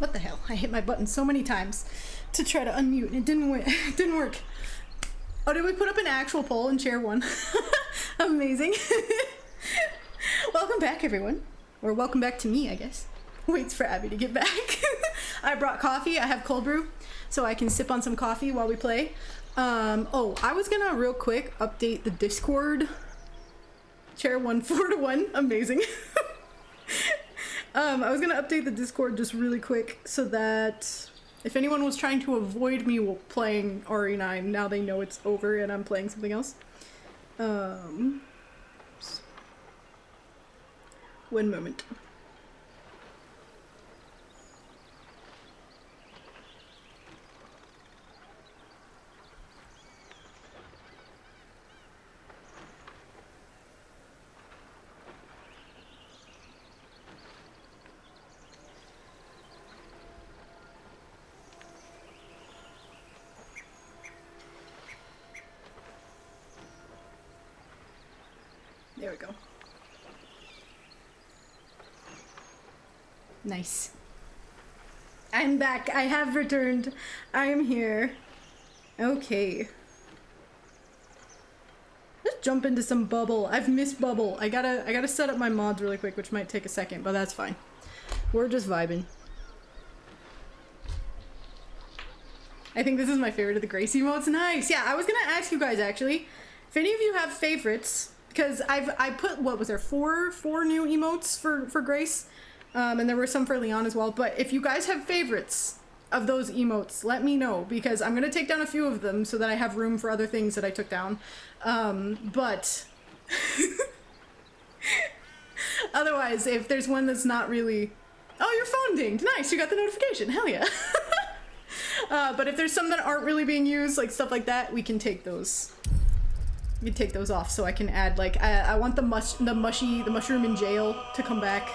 What the hell? I hit my button so many times to try to unmute and it didn't work. Oh, did we put up an actual poll in chair 1? Amazing. Welcome back, everyone. Or welcome back to me, I guess. Waits for Abby to get back. I brought coffee. I have cold brew, so I can sip on some coffee while we play. Oh, I was gonna real quick update the Discord. Chair 1 4-1. Amazing. I was gonna update the Discord just really quick so that if anyone was trying to avoid me playing RE9, now they know it's over and I'm playing something else. One moment. There we go. Nice. I'm back. I have returned. I am here. Okay. Let's jump into some Bubble. I've missed Bubble. I gotta set up my mods really quick, which might take a second, but that's fine. We're just vibing. I think this is my favorite of the Grace emotes. Nice. Yeah, I was gonna ask you guys actually, if any of you have favorites. Because I put, what was there, four new emotes for Grace, and there were some for Leon as well, but if you guys have favorites of those emotes, let me know, because I'm going to take down a few of them so that I have room for other things that I took down, but otherwise, if there's one that's not really, oh, your phone dinged, nice, you got the notification, hell yeah. But if there's some that aren't really being used, like stuff like that, we can take those. You take those off so I can add, like, I want the mushroom in jail to come back.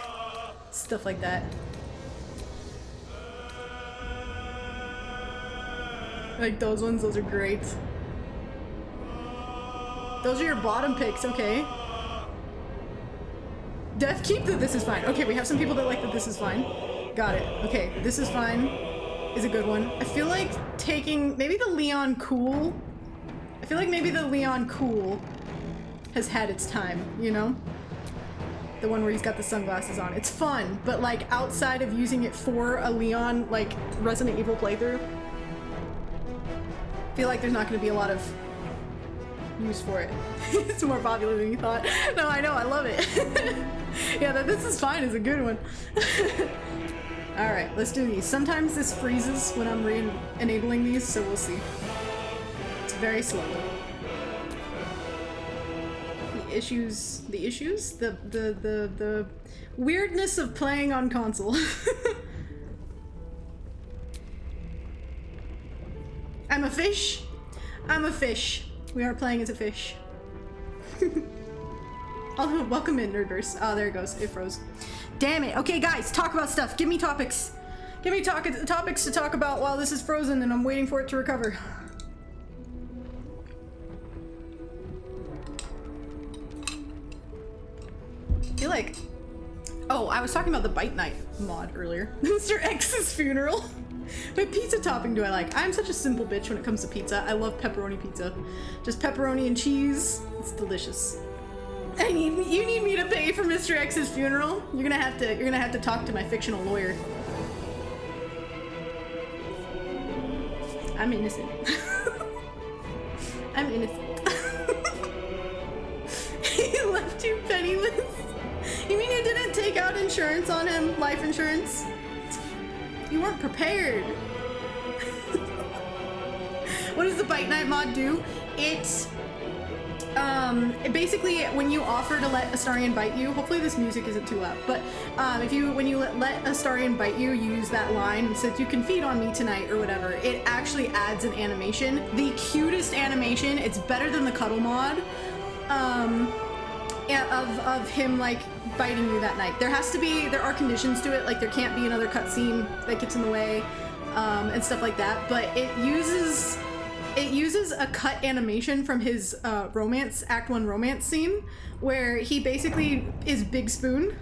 Stuff like that. Like those ones, those are great. Those are your bottom picks, okay. Def, keep the this is fine. Okay, we have some people that like the this is fine. Got it. Okay, this is fine is a good one. I feel like taking, maybe the Leon Cool. I feel like maybe the Leon Cool has had its time, you know? The one where he's got the sunglasses on. It's fun, but like outside of using it for a Leon, like Resident Evil playthrough, I feel like there's not gonna be a lot of use for it. It's more popular than you thought. No, I know, I love it. Yeah, that this is fine is a good one. Alright, let's do these. Sometimes this freezes when I'm re-enabling these, so we'll see. Very slow. The weirdness of playing on console. I'm a fish. I'm a fish. We are playing as a fish. Oh, welcome in, Nerdverse. Oh, there it goes. It froze. Damn it. Okay, guys, talk about stuff. Give me topics. Give me topics to talk about while this is frozen and I'm waiting for it to recover. I feel like, oh, I was talking about the Bite Night mod earlier. Mr. X's funeral. What pizza topping do I like? I'm such a simple bitch when it comes to pizza. I love pepperoni pizza. Just pepperoni and cheese. It's delicious. You need me to pay for Mr. X's funeral? You're gonna have to talk to my fictional lawyer. I'm innocent. I'm innocent. He left you penniless. You mean you didn't take out insurance on him? Life insurance? You weren't prepared. What does the Bite Night mod do? It basically, when you offer to let Astarion bite you, hopefully this music isn't too loud, but when you let Astarion bite you, use that line and says you can feed on me tonight or whatever, it actually adds an animation. The cutest animation. It's better than the cuddle mod. Of him like biting you that night. There are conditions to it, like there can't be another cutscene that gets in the way, and stuff like that, but it uses a cut animation from his Act 1 romance scene, where he basically is Big Spoon,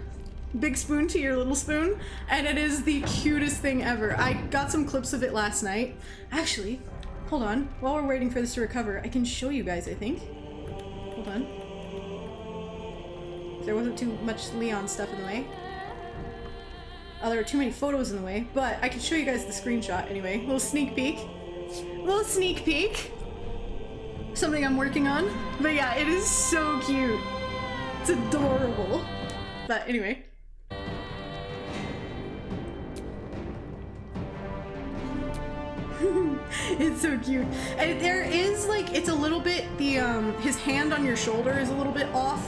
Big spoon to your little spoon, and it is the cutest thing ever. I got some clips of it last night. Actually, hold on. While we're waiting for this to recover, I can show you guys, I think. Hold on. There wasn't too much Leon stuff in the way. Oh, there were too many photos in the way, but I can show you guys the screenshot anyway. Little sneak peek. Little sneak peek. Something I'm working on. But yeah, it is so cute. It's adorable. But anyway. It's so cute. And there is like, it's a little bit, his hand on your shoulder is a little bit off.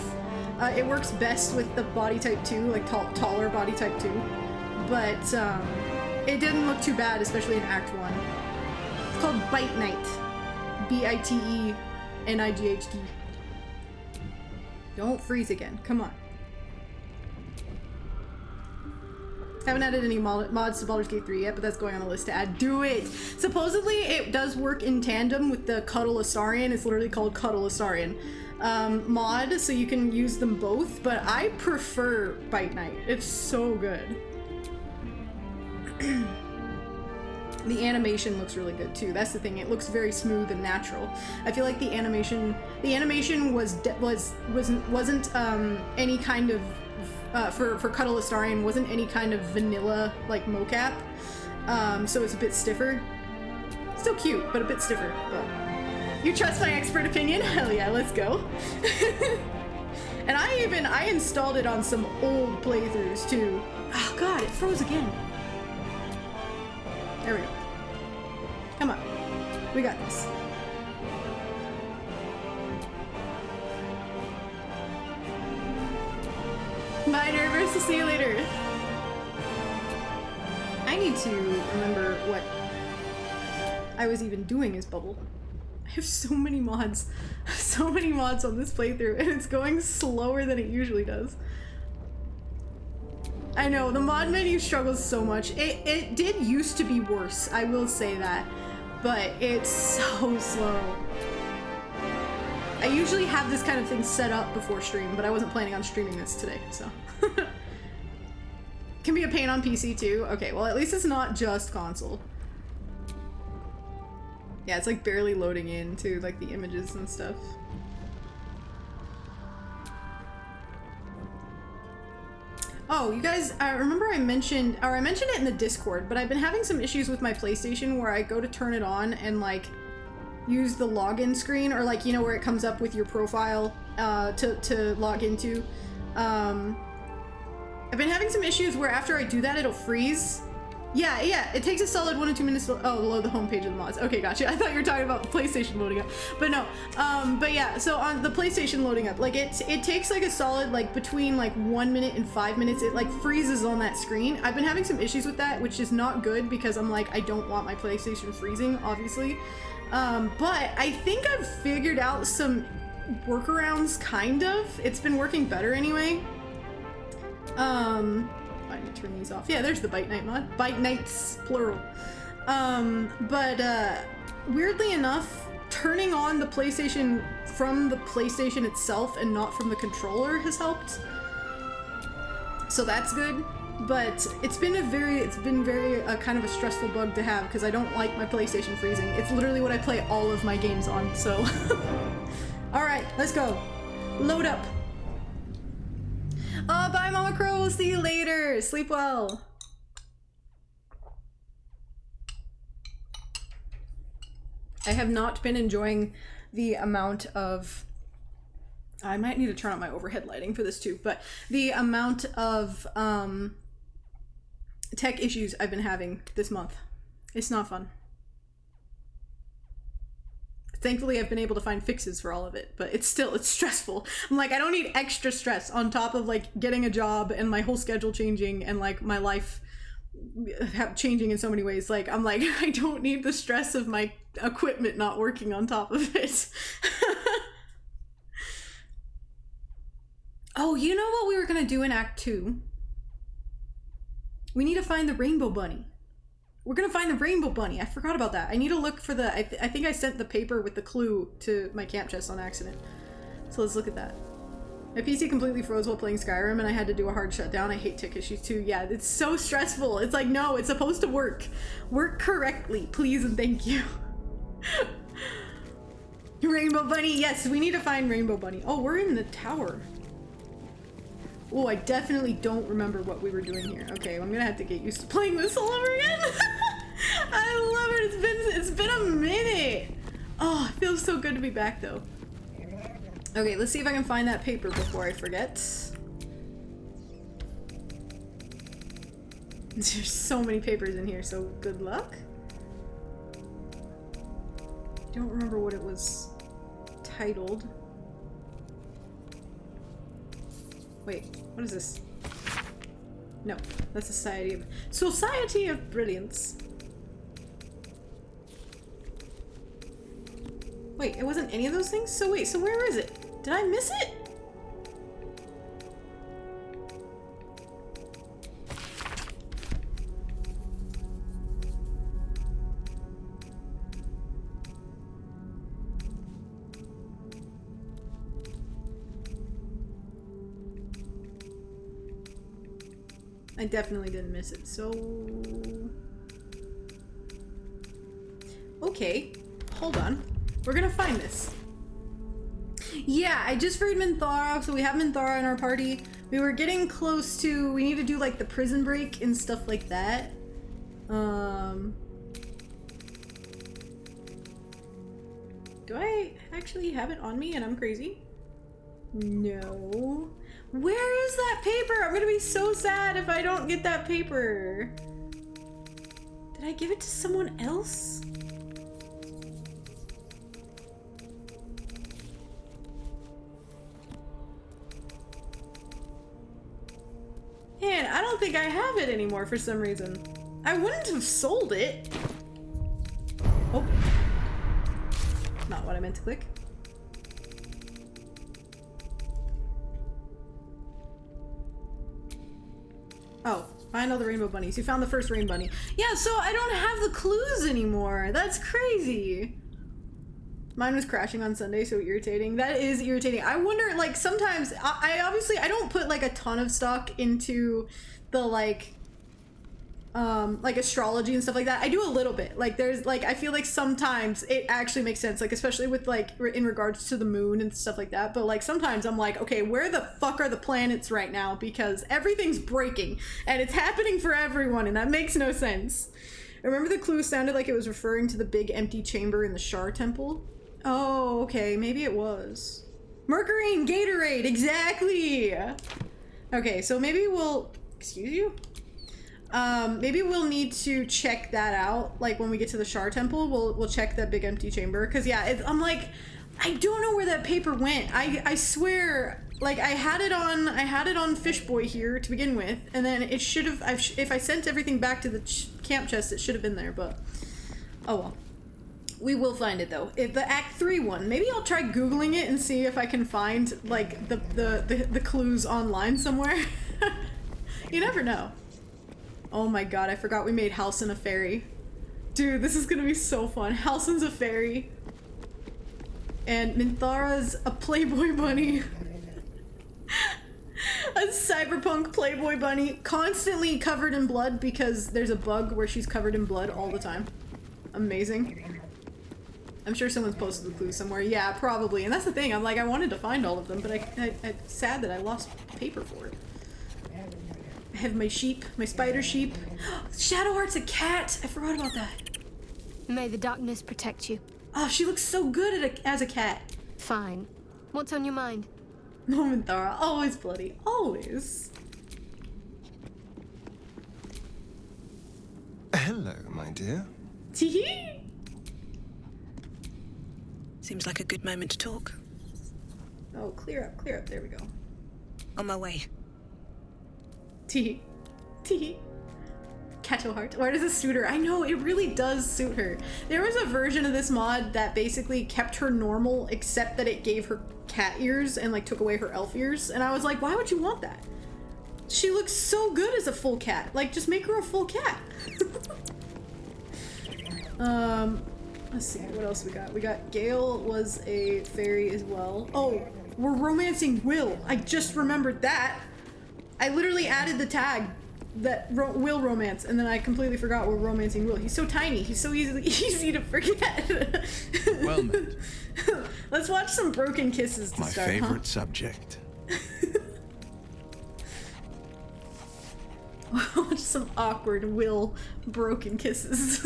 It works best with the body type 2, like taller body type 2. But it didn't look too bad, especially in Act 1. It's called Bite Night. B-I-T-E-N-I-G-H-T. Don't freeze again. Come on. Haven't added any mods to Baldur's Gate 3 yet, but that's going on the list to add. Do it! Supposedly, it does work in tandem with the Cuddle Astarion. It's literally called Cuddle Astarion mod, so you can use them both, but I prefer Bite Night. It's so good. The animation looks really good too. That's the thing. It looks very smooth and natural. I feel like the animation wasn't any kind of for Cuddle Astarion wasn't any kind of vanilla like mocap. So it's a bit stiffer. Still cute, but a bit stiffer. But you trust my expert opinion? Hell yeah, let's go. And I installed it on some old playthroughs too. Oh god, it froze again. There we go. Come on. We got this. Bye, Nervous. We'll see you later. I need to remember what I was even doing as Bubble. I have so many mods. So many mods on this playthrough, and it's going slower than it usually does. I know, the mod menu struggles so much. It did used to be worse, I will say that, but it's so slow. I usually have this kind of thing set up before stream, but I wasn't planning on streaming this today, so. Can be a pain on PC too? Okay, well at least it's not just console. Yeah, it's like barely loading into like the images and stuff. Oh, you guys, I remember I mentioned it in the Discord, but I've been having some issues with my PlayStation where I go to turn it on and like use the login screen, or like, you know, where it comes up with your profile to log into. I've been having some issues where after I do that, it'll freeze. Yeah, it takes a solid 1 to 2 minutes to load the homepage of the mods. Okay, gotcha. I thought you were talking about the PlayStation loading up. But no, but yeah, so on the PlayStation loading up, like it takes like a solid, like between like 1 minute and 5 minutes, it like freezes on that screen. I've been having some issues with that, which is not good because I'm like, I don't want my PlayStation freezing, obviously. But I think I've figured out some workarounds, kind of. It's been working better anyway. I need to turn these off. Yeah, there's the Bite Night mod. Bite Nights, plural. Weirdly enough, turning on the PlayStation from the PlayStation itself and not from the controller has helped. So that's good. But it's been very kind of a stressful bug to have because I don't like my PlayStation freezing. It's literally what I play all of my games on, so. Alright, let's go. Load up. Bye, Mama Crow. We'll see you later. Sleep well. I have not been enjoying the amount of... I might need to turn on my overhead lighting for this too, but the amount of tech issues I've been having this month. It's not fun. Thankfully, I've been able to find fixes for all of it, but it's stressful. I'm like, I don't need extra stress on top of like getting a job and my whole schedule changing and like my life changing in so many ways. Like, I'm like, I don't need the stress of my equipment not working on top of it. Oh, you know what we were gonna do in Act 2? We need to find the Rainbow Bunny. We're gonna find the Rainbow Bunny. I forgot about that. I need to look for the... I think I sent the paper with the clue to my camp chest on accident. So let's look at that. My PC completely froze while playing Skyrim and I had to do a hard shutdown. I hate tick issues too. Yeah, it's so stressful. It's like, no, it's supposed to work. Work correctly, please and thank you. Rainbow Bunny, yes, we need to find Rainbow Bunny. Oh, we're in the tower. Oh, I definitely don't remember what we were doing here. Okay, I'm gonna have to get used to playing this all over again. I love it, it's been a minute. Oh, it feels so good to be back though. Okay, let's see if I can find that paper before I forget. There's so many papers in here, so good luck. Don't remember what it was titled. Wait, what is this? No, that's Society of Brilliance. Wait, it wasn't any of those things? So wait, so where is it? Did I miss it? I definitely didn't miss it, so... Okay, hold on. We're gonna find this. Yeah, I just freed Minthara, so we have Minthara in our party. We were getting close to... We need to do, like, the prison break and stuff like that. Do I actually have it on me and I'm crazy? No. Where is that paper? I'm gonna be so sad if I don't get that paper. Did I give it to someone else? Man, I don't think I have it anymore for some reason. I wouldn't have sold it. Oh. Not what I meant to click. Oh, find all the rainbow bunnies. You found the first rain bunny. Yeah, so I don't have the clues anymore. That's crazy. Mine was crashing on Sunday, so irritating. That is irritating. I wonder, like, sometimes, I obviously, I don't put, like, a ton of stock into the, like astrology and stuff like that. I do a little bit. Like, there's, like, I feel like sometimes it actually makes sense, like, especially with, like, in regards to the moon and stuff like that. But, like, sometimes I'm like, okay, where the fuck are the planets right now? Because everything's breaking, and it's happening for everyone, and that makes no sense. Remember the clue sounded like it was referring to the big empty chamber in the Shar Temple? Oh, okay, maybe it was. Mercury and Gatorade, exactly! Okay, so maybe we'll... Excuse you? Maybe we'll need to check that out, like, when we get to the Shar Temple, we'll check that big empty chamber, because, yeah, I'm like, I don't know where that paper went. I swear, like, I had it on Fishboy here to begin with, and then it should have, if I sent everything back to the camp chest, it should have been there, but, oh well. We will find it though. The Act 3 one. Maybe I'll try Googling it and see if I can find like the clues online somewhere. You never know. Oh my god, I forgot we made Halsin a fairy. Dude, this is gonna be so fun. Halsin's a fairy. And Minthara's a Playboy bunny. A cyberpunk Playboy bunny. Constantly covered in blood because there's a bug where she's covered in blood all the time. Amazing. I'm sure someone's posted the clue somewhere. Yeah, probably. And that's the thing. I'm like, I wanted to find all of them, but it's sad that I lost paper for it. I have my sheep, my spider sheep. Shadowheart's a cat. I forgot about that. May the darkness protect you. Oh, she looks so good as a cat. Fine. What's on your mind? No, Minthara. Always bloody. Always. Hello, my dear. Teehee. Seems like a good moment to talk. Oh, clear up, clear up. There we go. On my way. Tee. Tee. Kato heart. Why does it suit her? I know, it really does suit her. There was a version of this mod that basically kept her normal, except that it gave her cat ears and like took away her elf ears. And I was like, why would you want that? She looks so good as a full cat. Like, just make her a full cat. Let's see, what else we got? We got Gale was a fairy as well. Oh, we're romancing Will. I just remembered that. I literally added the tag that Will romance, and then I completely forgot we're romancing Will. He's so tiny. He's so easy to forget. Well met. Let's watch some broken kisses to My start. favorite subject. Watch some awkward Will broken kisses.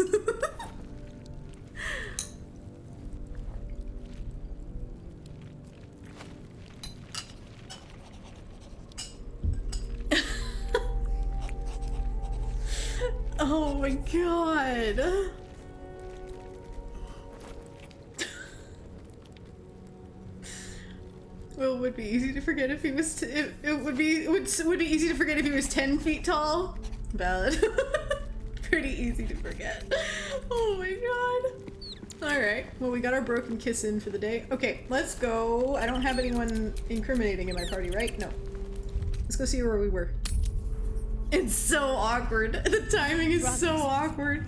Oh my god. Will would be easy to forget if he was it would be easy to forget if he was 10 feet tall. Valid. Pretty easy to forget. Oh my god. Alright, well we got our broken kiss in for the day. Okay, let's go. I don't have anyone incriminating in my party, right? No. Let's go see where we were. It's so awkward. The timing is so awkward.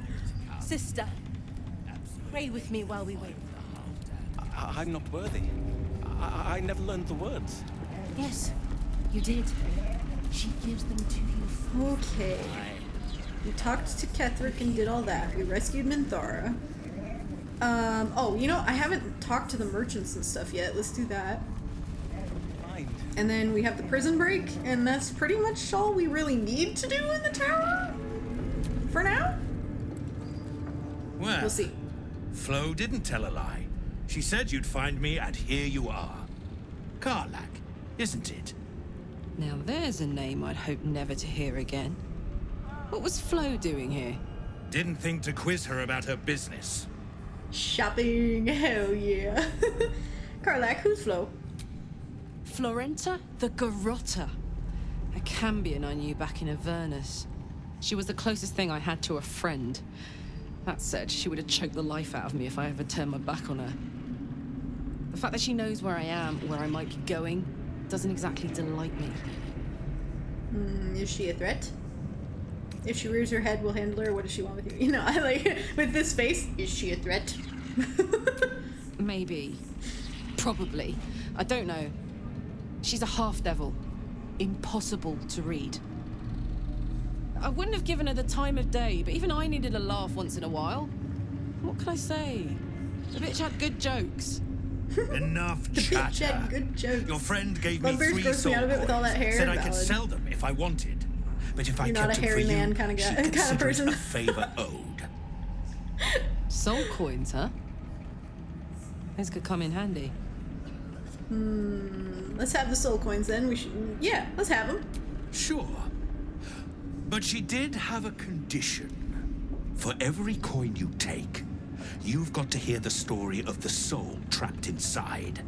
Sister, pray with me while we wait. I'm not worthy. I never learned the words. Yes, you did. She gives them to you. Okay. We talked to Ketherick and did all that. We rescued Minthara. Oh, you know, I haven't talked to the merchants and stuff yet. Let's do that. And then we have the prison break, and that's pretty much all we really need to do in the tower? For now? Well, We'll see. Flo didn't tell a lie. She said you'd find me, and here you are. Karlach, isn't it? Now there's a name I'd hope never to hear again. What was Flo doing here? Didn't think to quiz her about her business. Shopping, hell yeah. Karlach, who's Flo? Florenta the Garotta. A Cambion I knew back in Avernus. She was the closest thing I had to a friend. That said, she would have choked the life out of me if I ever turned my back on her. The fact that she knows where I am, where I might be going, doesn't exactly delight me. Is she a threat? If she rears her head, we'll handle her. What does she want with you? You know, I like, with this face, is she a threat? Maybe. Probably. I don't know. She's a half-devil. Impossible to read. I wouldn't have given her the time of day, but even I needed a laugh once in a while. What could I say? The bitch had good jokes. Enough The bitch chatter. had good jokes. Your friend gave me Lumber's 3 grossed me soul out of it with all that hair. said I could Valid. sell them if I wanted. But if I You're not kept a them for hairy you, man kinda guy- she'd kinda consider person. it a favor owed. Soul coins, huh? Those could come in handy. Let's have the soul coins then. We should. Yeah, let's have them. Sure. But she did have a condition. For every coin you take, you've got to hear the story of the soul trapped inside.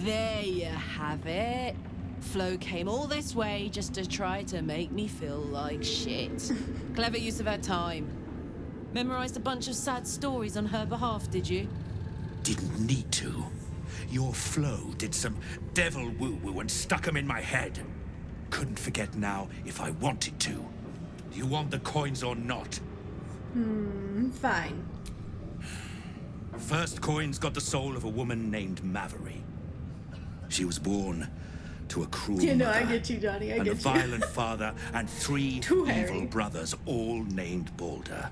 There you have it. Flo came all this way just to try to make me feel like shit. Clever use of her time. Memorized a bunch of sad stories on her behalf, did you? Didn't need to. Your Flo did some devil woo-woo and stuck 'em in my head. Couldn't forget now if I wanted to. Do you want the coins or not? Fine. First coin's got the soul of a woman named Mavery. She was born to a cruel You know, I mother get you, Johnny. I and a get you. violent father and 3 Too evil hairy. brothers, all named Baldur.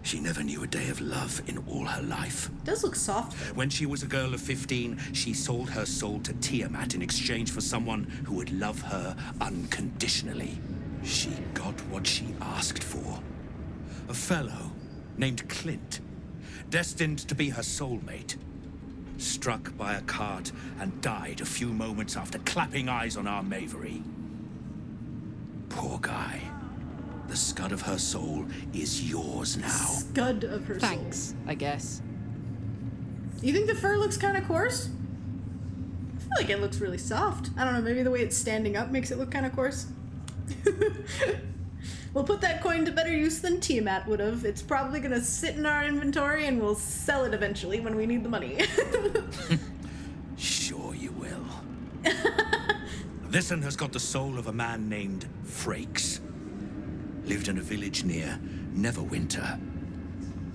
She never knew a day of love in all her life. Does look soft though. When she was a girl of 15, she sold her soul to Tiamat in exchange for someone who would love her unconditionally. She got what she asked for. A fellow named Clint, destined to be her soulmate, struck by a cart and died a few moments after clapping eyes on our Mavery. Poor guy. The scud of her soul is yours now. Scud of her soul. Thanks, I guess. You think the fur looks kind of coarse? I feel like it looks really soft. I don't know, maybe the way it's standing up makes it look kind of coarse. We'll put that coin to better use than Tiamat would have. It's probably gonna sit in our inventory and we'll sell it eventually when we need the money. Sure you will. This one has got the soul of a man named Frakes. Lived in a village near Neverwinter.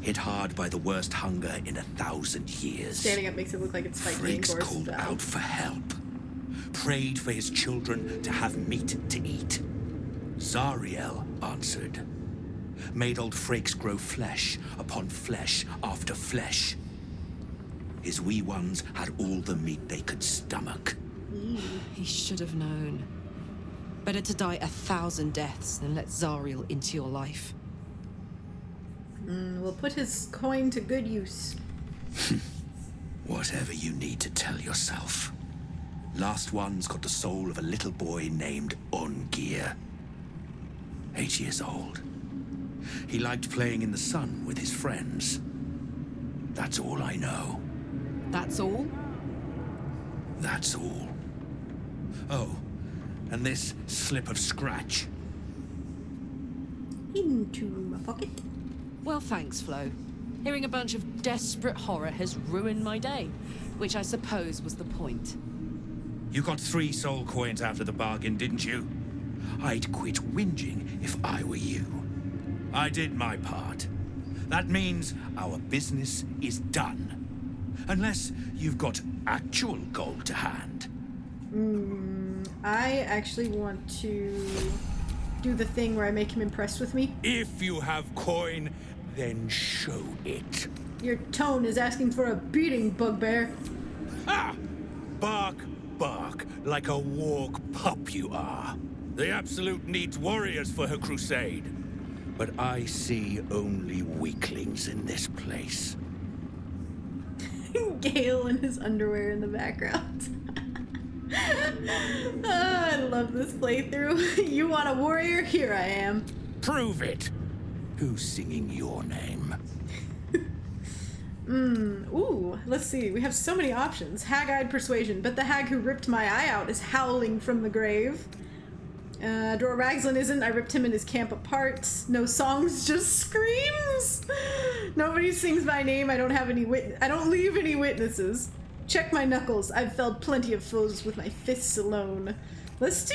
hit hard by the worst hunger in 1,000 years. Standing up makes it look like it's fighting Frakes towards called the out for help, prayed for his children to have meat to eat. Zariel answered, made old Frakes grow flesh upon flesh after flesh. His wee ones had all the meat they could stomach. He should have known. Better to die 1,000 deaths than let Zariel into your life. We'll put his coin to good use. Whatever you need to tell yourself. Last one's got the soul of a little boy named Ongir. 8 years old. He liked playing in the sun with his friends. That's all I know. That's all? That's all. Oh, and this slip of scratch. Into my pocket. Well, thanks, Flo. Hearing a bunch of desperate horror has ruined my day, which I suppose was the point. You got 3 soul coins out of the bargain, didn't you? I'd quit whinging if I were you. I did my part. That means our business is done. Unless you've got actual gold to hand. I actually want to do the thing where I make him impressed with me. If you have coin, then show it. Your tone is asking for a beating, bugbear. Ha! Bark, bark, like a warg pup you are. The Absolute needs warriors for her crusade. But I see only weaklings in this place. Gale in his underwear in the background. I love this playthrough. You want a warrior? Here I am. Prove it. Who's singing your name? Ooh, let's see. We have so many options. Hag-eyed persuasion, but the hag who ripped my eye out is howling from the grave. Dora Ragslin isn't. I ripped him and his camp apart. No songs, just screams. Nobody sings my name. I don't have any I don't leave any witnesses. Check my knuckles. I've felled plenty of foes with my fists alone. Let's do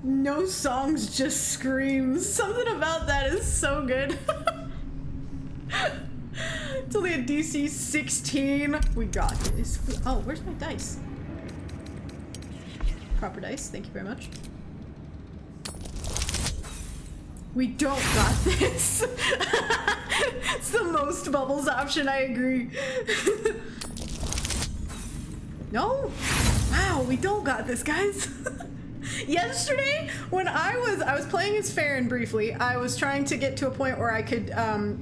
no songs, just screams. Something about that is so good. It's only a DC 16. We got this. Oh, where's my dice? Proper dice, thank you very much. We don't got this. It's the most bubbles option, I agree. No? Wow, we don't got this, guys. Yesterday, when I was playing as Faeryn briefly, I was trying to get to a point where I could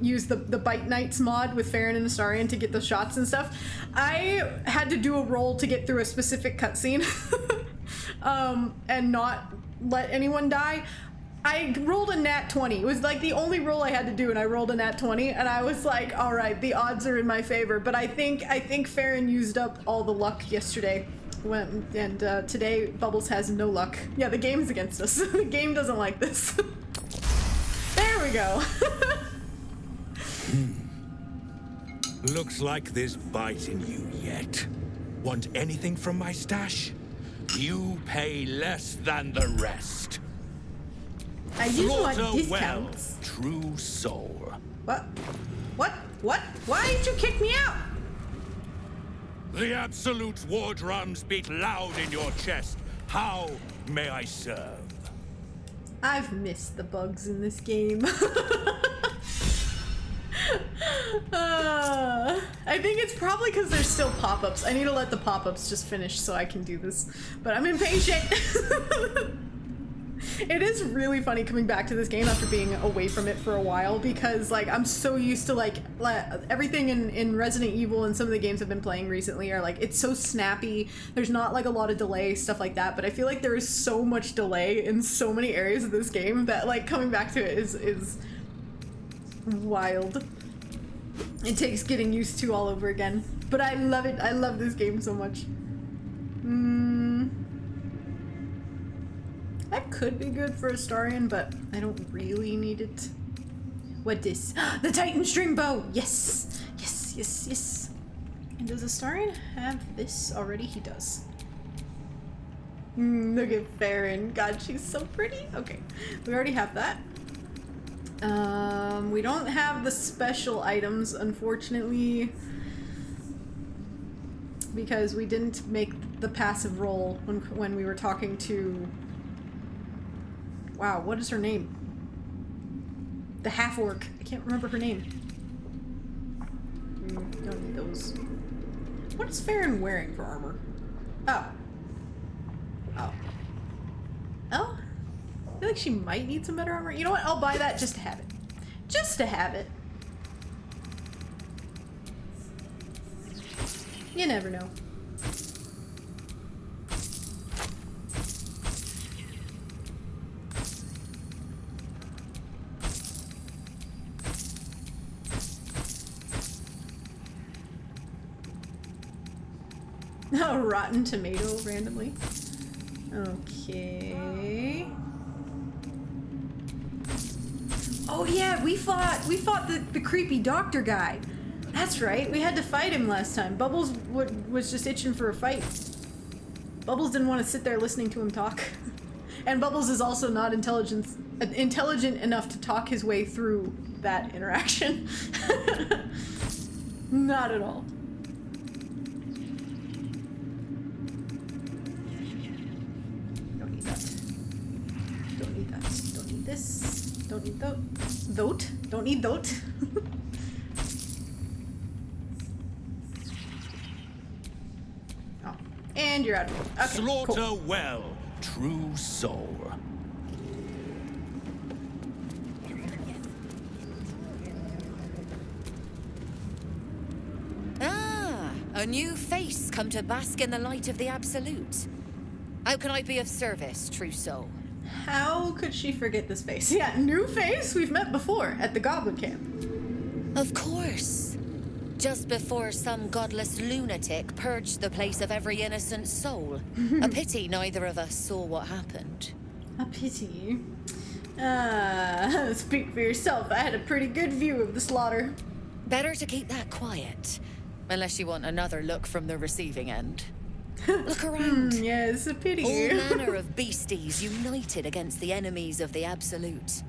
use the Bite Knights mod with Faeryn and Astarion to get the shots and stuff. I had to do a roll to get through a specific cutscene and not let anyone die. I rolled a nat 20. It was like the only roll I had to do, and I rolled a nat 20, and I was like, all right, the odds are in my favor. But I think Faeryn used up all the luck yesterday. Today Bubbles has no luck. Yeah, the game's against us. The game doesn't like this. There we go. Looks like there's bite in you yet. Want anything from my stash? You pay less than the rest. I just want Slaughter discounts. well, true soul. What? Why did you kick me out? The Absolute's war drums beat loud in your chest. How may I serve? I've missed the bugs in this game. I think it's probably because there's still pop-ups. I need to let the pop-ups just finish so I can do this. But I'm impatient. It is really funny coming back to this game after being away from it for a while, because like I'm so used to like everything in Resident Evil and some of the games I've been playing recently are like, it's so snappy. There's not like a lot of delay, stuff like that, but I feel like there is so much delay in so many areas of this game that like coming back to it is wild. It takes getting used to all over again, but I love it. I love this game so much. That could be good for Astarion, but I don't really need it. What this? The Titan string bow! Yes! Yes, yes, yes. And does Astarion have this already? He does. Look at Faeryn. God, she's so pretty. Okay, we already have that. We don't have the special items, unfortunately, because we didn't make the passive roll when we were talking to... Wow, what is her name? The half-orc. I can't remember her name. Don't need those. What is Faeryn wearing for armor? Oh. Oh. Oh? I feel like she might need some better armor. You know what? I'll buy that just to have it. Just to have it. You never know. A rotten tomato randomly. Okay. Oh yeah, we fought the creepy doctor guy. That's right. We had to fight him last time. Bubbles was just itching for a fight. Bubbles didn't want to sit there listening to him talk. And Bubbles is also not intelligent enough to talk his way through that interaction. Not at all. Don't need that. Don't need that. Don't need this. Don't need thote. Don't need thote. Oh. And you're out of it. Okay, Slaughter cool. well, true soul. Ah, a new face come to bask in the light of the Absolute. How can I be of service, true soul? How could she forget this face? Yeah, new face? We've met before at the Goblin Camp. Of course. Just before some godless lunatic purged the place of every innocent soul. A pity neither of us saw what happened. A pity. Speak for yourself. I had a pretty good view of the slaughter. Better to keep that quiet. Unless you want another look from the receiving end. Look around. Yes, a pity. All manner of beasties united against the enemies of the Absolute.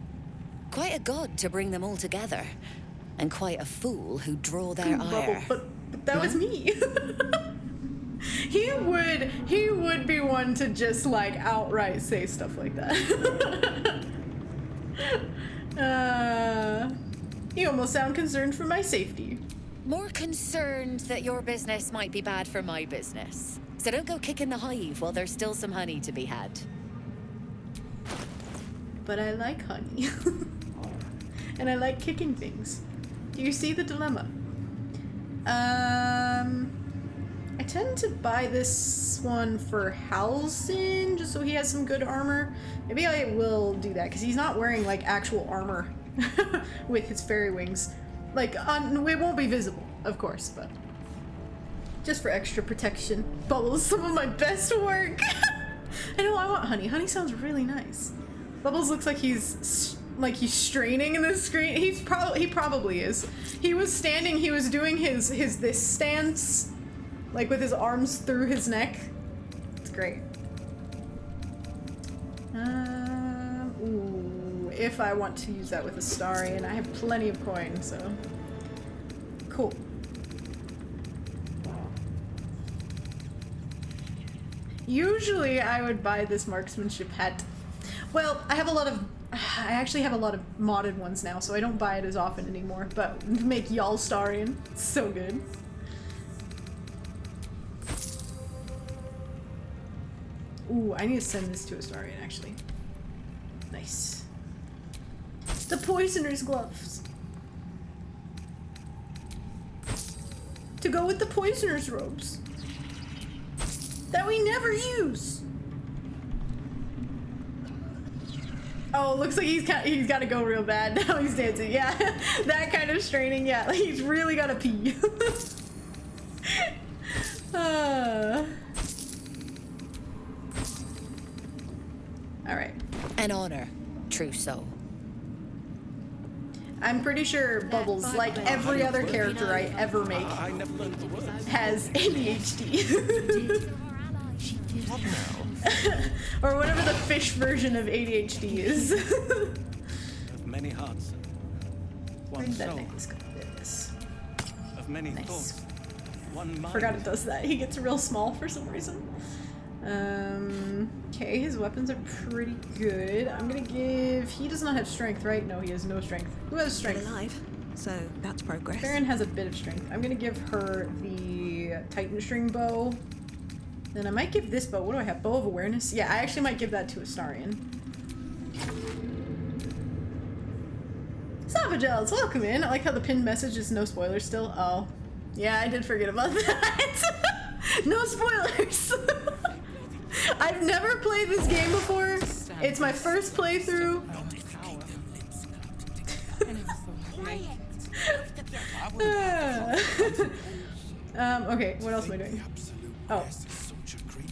Quite a god to bring them all together. And quite a fool who draw their ire. But that was me. He would be one to just like outright say stuff like that. You almost sound concerned for my safety. More concerned that your business might be bad for my business. So don't go kicking the hive while there's still some honey to be had. But I like honey. And I like kicking things. Do you see the dilemma? I tend to buy this one for Halsin, just so he has some good armor. Maybe I will do that, because he's not wearing, like, actual armor with his fairy wings. Like, it won't be visible, of course, but just for extra protection. Bubbles, some of my best work! I know, I want honey. Honey sounds really nice. Bubbles looks like he's straining in the screen. He probably is. He was standing, he was doing this stance, like with his arms through his neck. It's great. Ooh, if I want to use that with Astarion, I have plenty of coin, so cool. Usually I would buy this marksmanship hat. Well, I actually have a lot of modded ones now, so I don't buy it as often anymore, but make y'all Astarion. It's so good. Ooh, I need to send this to Astarion, actually. Nice. The Poisoner's Gloves. To go with the Poisoner's Robes. That we never use! Oh, looks like he's got to go real bad. Now he's dancing. Yeah, that kind of straining. Yeah, like he's really got to pee. All right. An honor, true soul. I'm pretty sure Bubbles, like every other character I ever make, has ADHD. What now? Or whatever the fish version of ADHD is. many hearts. Where One did that soul. necklace go? There it is. Of many Nice. thoughts. One mind. Forgot it does that. He gets real small for some reason. Okay, his weapons are pretty good. I'm gonna give... He does not have strength, right? No, he has no strength. Who has Still strength? alive, so that's progress. Faeryn has a bit of strength. I'm gonna give her the Titan string bow. Then I might give this bow. What do I have? Bow of awareness? Yeah, I actually might give that to Astarion. Savagels, welcome in. I like how the pinned message is no spoilers still. Oh. Yeah, I did forget about that. No spoilers. I've never played this game before. It's my first playthrough. Okay, what else am I doing? Oh.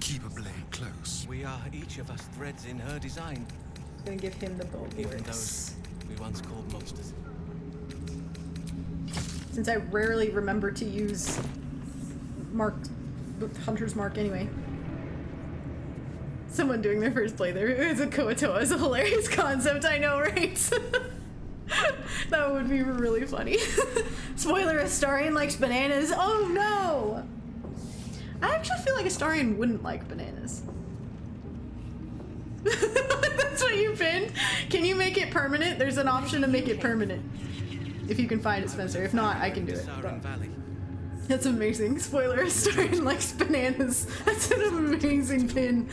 Keep a blade close. We are each of us threads in her design. I'm gonna give him the bow of Even awareness. those we once called monsters. Since I rarely remember to use Hunter's Mark anyway. Someone doing their first playthrough is a Kuo-Toa is a hilarious concept, I know, right? That would be really funny. Spoiler, Astarion likes bananas. Oh no! I actually feel like Astarion wouldn't like bananas. That's what you pinned? Can you make it permanent? There's an option to make it permanent. If you can find it, Spencer. If not, I can do it. Valley. That's amazing. Spoiler, Astarion likes bananas. That's an amazing pin.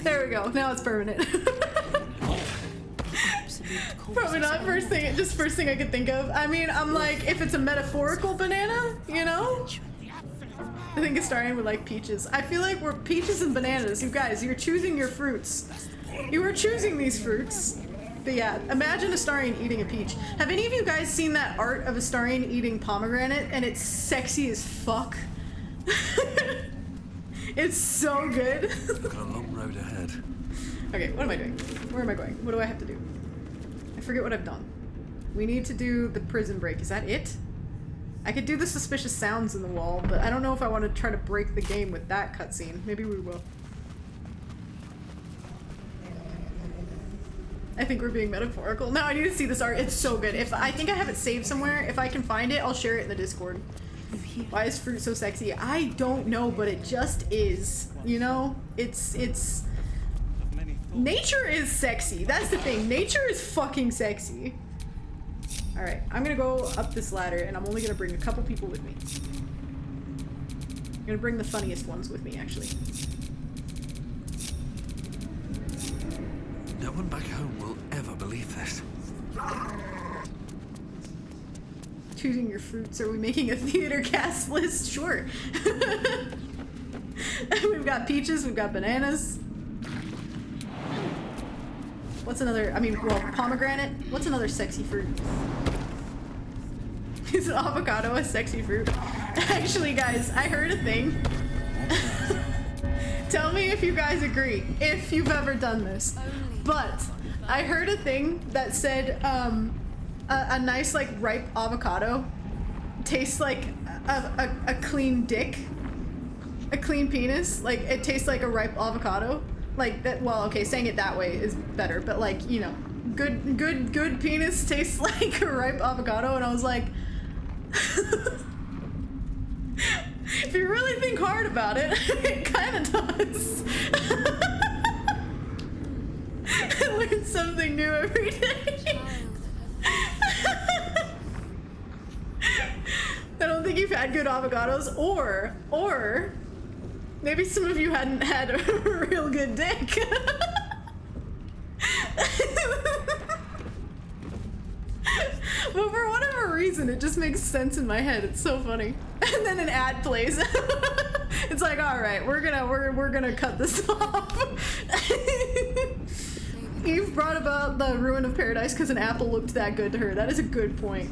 There we go. Now it's permanent. Probably not first thing I could think of. I mean, I'm like, if it's a metaphorical banana, you know? I think Astarion would like peaches. I feel like we're peaches and bananas. You guys, you're choosing your fruits. You are choosing these fruits. But yeah, imagine Astarion eating a peach. Have any of you guys seen that art of Astarion eating pomegranate? And it's sexy as fuck. It's so good. We've got a long road ahead. Okay, what am I doing? Where am I going? What do I have to do? I forget what I've done. We need to do the prison break. Is that it? I could do the suspicious sounds in the wall, but I don't know if I want to try to break the game with that cutscene. Maybe we will. I think we're being metaphorical. No, I need to see this art. It's so good. I think I have it saved somewhere. If I can find it, I'll share it in the Discord. Why is fruit so sexy? I don't know, but it just is. You know? It's... Nature is sexy. That's the thing. Nature is fucking sexy. Alright, I'm gonna go up this ladder, and I'm only gonna bring a couple people with me. I'm gonna bring the funniest ones with me, actually. No one back home will ever believe this. Choosing your fruits. Are we making a theater cast list? Sure. We've got peaches, we've got bananas. What's another, well, pomegranate? What's another sexy fruit? Is avocado a sexy fruit? Actually, guys, I heard a thing. Tell me if you guys agree, if you've ever done this. But I heard a thing that said a nice, like, ripe avocado tastes like a clean dick. A clean penis. Like, it tastes like a ripe avocado. Like that. Well, okay, saying it that way is better, but like, you know, good penis tastes like a ripe avocado, and I was like, if you really think hard about it, it kind of does. I learn something new every day. I don't think you've had good avocados, or. Maybe some of you hadn't had a real good dick. But for whatever reason, it just makes sense in my head. It's so funny. And then an ad plays. It's like, all right, we're gonna cut this off. Eve brought about the ruin of paradise because an apple looked that good to her. That is a good point.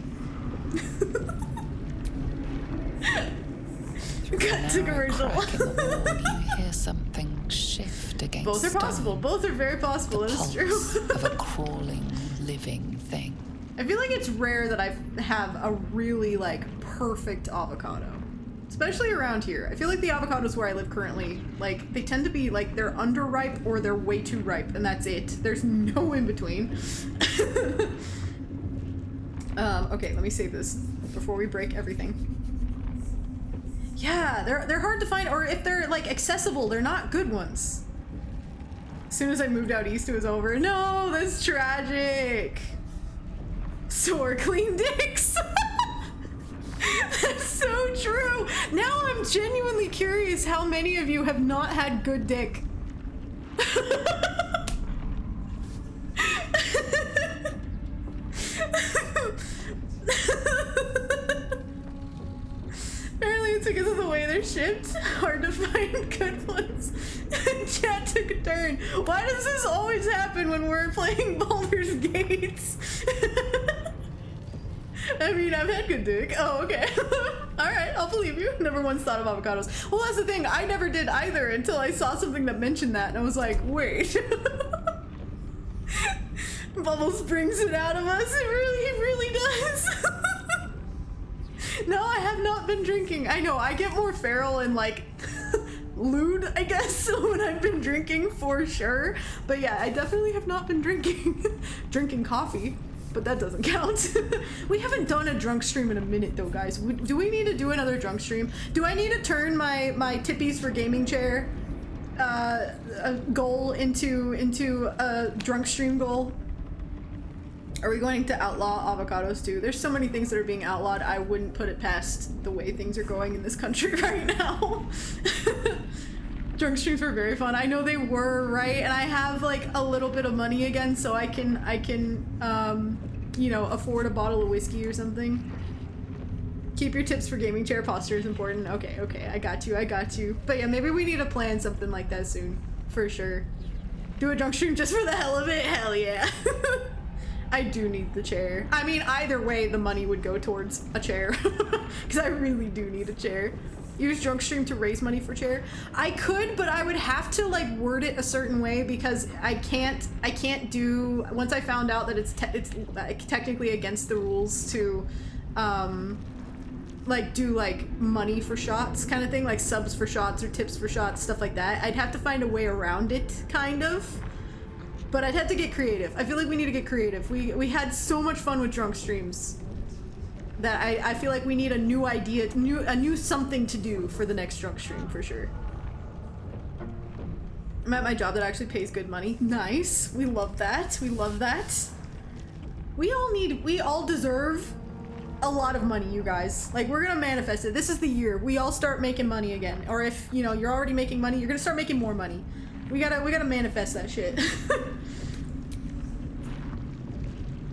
Cut to commercial. You hear something shift against Both are possible. stone. Both are very possible. That is true. Of a crawling, living thing. I feel like it's rare that I have a really, like, perfect avocado. Especially around here. I feel like the avocados where I live currently, like, they tend to be, like, they're underripe or they're way too ripe, and that's it. There's no in between. Okay, let me save this before we break everything. Yeah, they're hard to find, or if they're, like, accessible, they're not good ones. As soon as I moved out east, it was over. No, that's tragic. Sore clean dicks. That's so true. Now I'm genuinely curious how many of you have not had good dick. Apparently it's because of the way they're shipped. Hard to find good ones. Chat took a turn. Why does this always happen when we're playing Baldur's Gates? I mean, I've had good dick. Oh, okay. Alright, I'll believe you. Never once thought of avocados. Well, that's the thing. I never did either until I saw something that mentioned that, and I was like, wait. Bubbles brings it out of us. It really does. No, I have not been drinking. I know, I get more feral and, like, lewd, I guess, when I've been drinking, for sure. But yeah, I definitely have not been drinking. Drinking coffee. But that doesn't count. We haven't done a drunk stream in a minute though, guys. Do we need to do another drunk stream? Do I need to turn my tippies for gaming chair goal into a drunk stream goal? Are we going to outlaw avocados too? There's so many things that are being outlawed, I wouldn't put it past the way things are going in this country right now. Drunk streams were very fun. I know they were, right? And I have like a little bit of money again, so I can you know, afford a bottle of whiskey or something. Keep your tips for gaming chair. Posture is important. Okay, I got you. But yeah, maybe we need to plan something like that soon, for sure. Do a drunk stream just for the hell of it? Hell yeah. I do need the chair. I mean, either way, the money would go towards a chair, because I really do need a chair. Use drunk stream to raise money for chair. I could, but I would have to like word it a certain way because I can't do, once I found out that it's technically against the rules to like do like money for shots kind of thing, like subs for shots or tips for shots, stuff like that. I'd have to find a way around it, kind of. But I'd have to get creative. I feel like we need to get creative. We had so much fun with drunk streams that I feel like we need a new idea, a new something to do for the next drunk stream, for sure. I'm at my job that actually pays good money. Nice. We love that. We love that. We all deserve a lot of money, you guys. Like, we're gonna manifest it. This is the year. We all start making money again. Or if, you know, you're already making money, you're gonna start making more money. We gotta manifest that shit.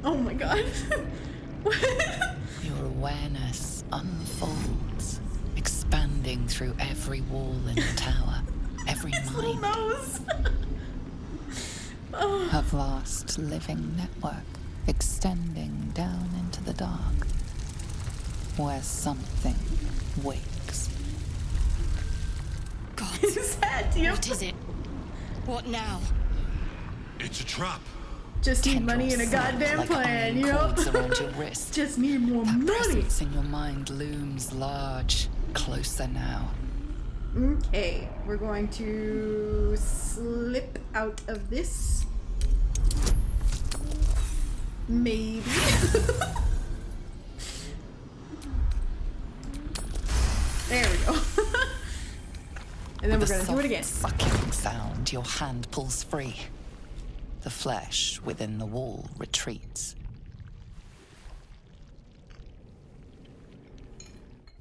Oh my god. Your awareness unfolds, expanding through every wall in the tower, every His little mind. nose. A vast living network extending down into the dark, where something wakes. God. His head, yep. What is it? What now? It's a trap. Just need money and a Tendrils goddamn like plan, iron yep. cords around your wrist. Just need more That money. presence in your mind looms large, closer now. Okay, we're going to slip out of this. Maybe. There we go. And then we're gonna do it again. Sucking sound, your hand pulls free. The flesh within the wall retreats.